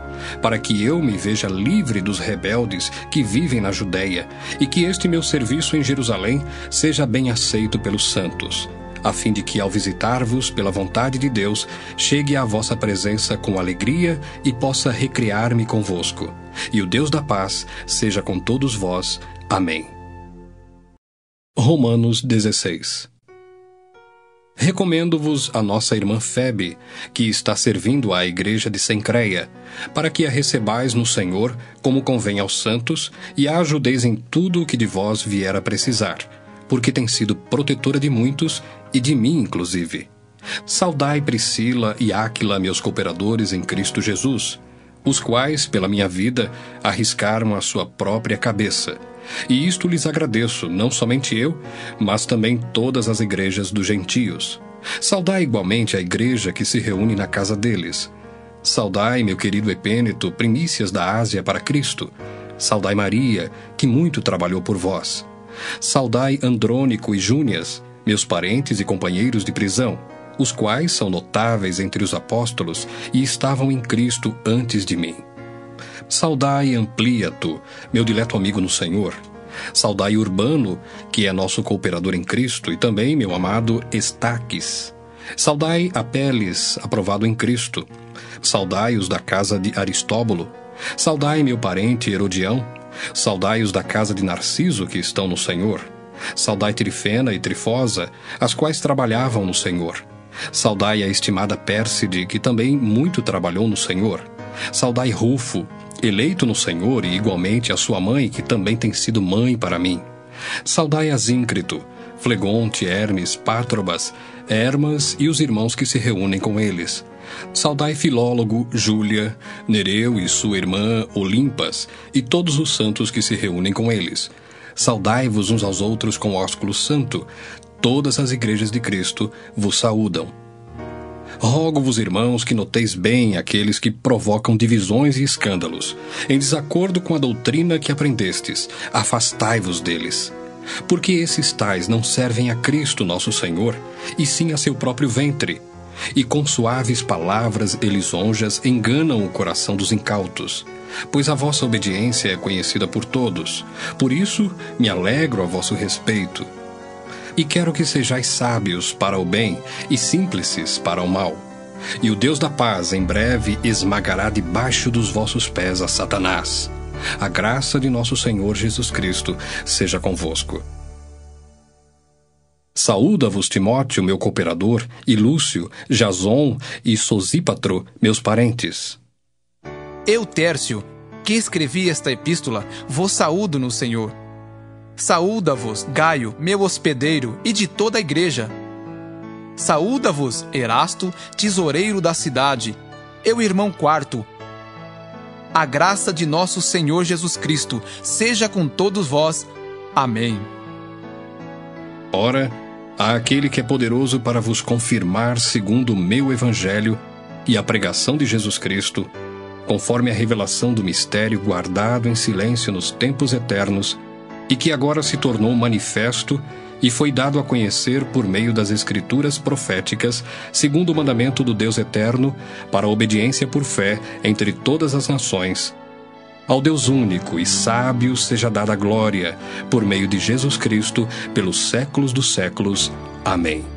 para que eu me veja livre dos rebeldes que vivem na Judéia, e que este meu serviço em Jerusalém seja bem aceito pelos santos, a fim de que, ao visitar-vos pela vontade de Deus, chegue à vossa presença com alegria e possa recriar-me convosco. E o Deus da paz seja com todos vós. Amém. Romanos 16. Recomendo-vos a nossa irmã Febe, que está servindo à igreja de Cencreia, para que a recebais no Senhor, como convém aos santos, e a ajudeis em tudo o que de vós vier a precisar, porque tem sido protetora de muitos e de mim inclusive. Saudai Priscila e Áquila, meus cooperadores em Cristo Jesus, os quais, pela minha vida, arriscaram a sua própria cabeça. E isto lhes agradeço, não somente eu, mas também todas as igrejas dos gentios. Saudai igualmente a igreja que se reúne na casa deles. Saudai, meu querido Epêneto, primícias da Ásia para Cristo. Saudai Maria, que muito trabalhou por vós. Saudai Andrônico e Júnias, meus parentes e companheiros de prisão, os quais são notáveis entre os apóstolos e estavam em Cristo antes de mim. Saudai Ampliato, meu dileto amigo no Senhor. Saudai Urbano, que é nosso cooperador em Cristo, e também meu amado Estaques. Saudai Apeles, aprovado em Cristo. Saudai os da casa de Aristóbulo. Saudai meu parente Herodião. Saudai os da casa de Narciso, que estão no Senhor. Saudai Trifena e Trifosa, as quais trabalhavam no Senhor. Saudai a estimada Pérside, que também muito trabalhou no Senhor. Saudai Rufo, eleito no Senhor, e igualmente a sua mãe, que também tem sido mãe para mim. Saudai Asíncrito, Flegonte, Hermes, Pátrobas, Hermas e os irmãos que se reúnem com eles. Saudai Filólogo, Júlia, Nereu e sua irmã Olimpas, e todos os santos que se reúnem com eles. Saudai-vos uns aos outros com ósculo santo. Todas as igrejas de Cristo vos saúdam. Rogo-vos, irmãos, que noteis bem aqueles que provocam divisões e escândalos, em desacordo com a doutrina que aprendestes. Afastai-vos deles. Porque esses tais não servem a Cristo nosso Senhor, e sim a seu próprio ventre. E com suaves palavras e lisonjas enganam o coração dos incautos. Pois a vossa obediência é conhecida por todos. Por isso me alegro a vosso respeito. E quero que sejais sábios para o bem e simples para o mal. E o Deus da paz em breve esmagará debaixo dos vossos pés a Satanás. A graça de nosso Senhor Jesus Cristo seja convosco. Saúda-vos Timóteo, meu cooperador, e Lúcio, Jason e Sosípatro, meus parentes. Eu, Tércio, que escrevi esta epístola, vos saúdo no Senhor. Saúda-vos, Gaio, meu hospedeiro, e de toda a igreja. Saúda-vos, Erasto, tesoureiro da cidade, eu, irmão Quarto. A graça de nosso Senhor Jesus Cristo seja com todos vós. Amém. Ora, há aquele que é poderoso para vos confirmar segundo o meu evangelho e a pregação de Jesus Cristo, conforme a revelação do mistério guardado em silêncio nos tempos eternos, e que agora se tornou manifesto e foi dado a conhecer por meio das Escrituras proféticas, segundo o mandamento do Deus eterno, para a obediência por fé entre todas as nações. Ao Deus único e sábio seja dada a glória, por meio de Jesus Cristo, pelos séculos dos séculos. Amém.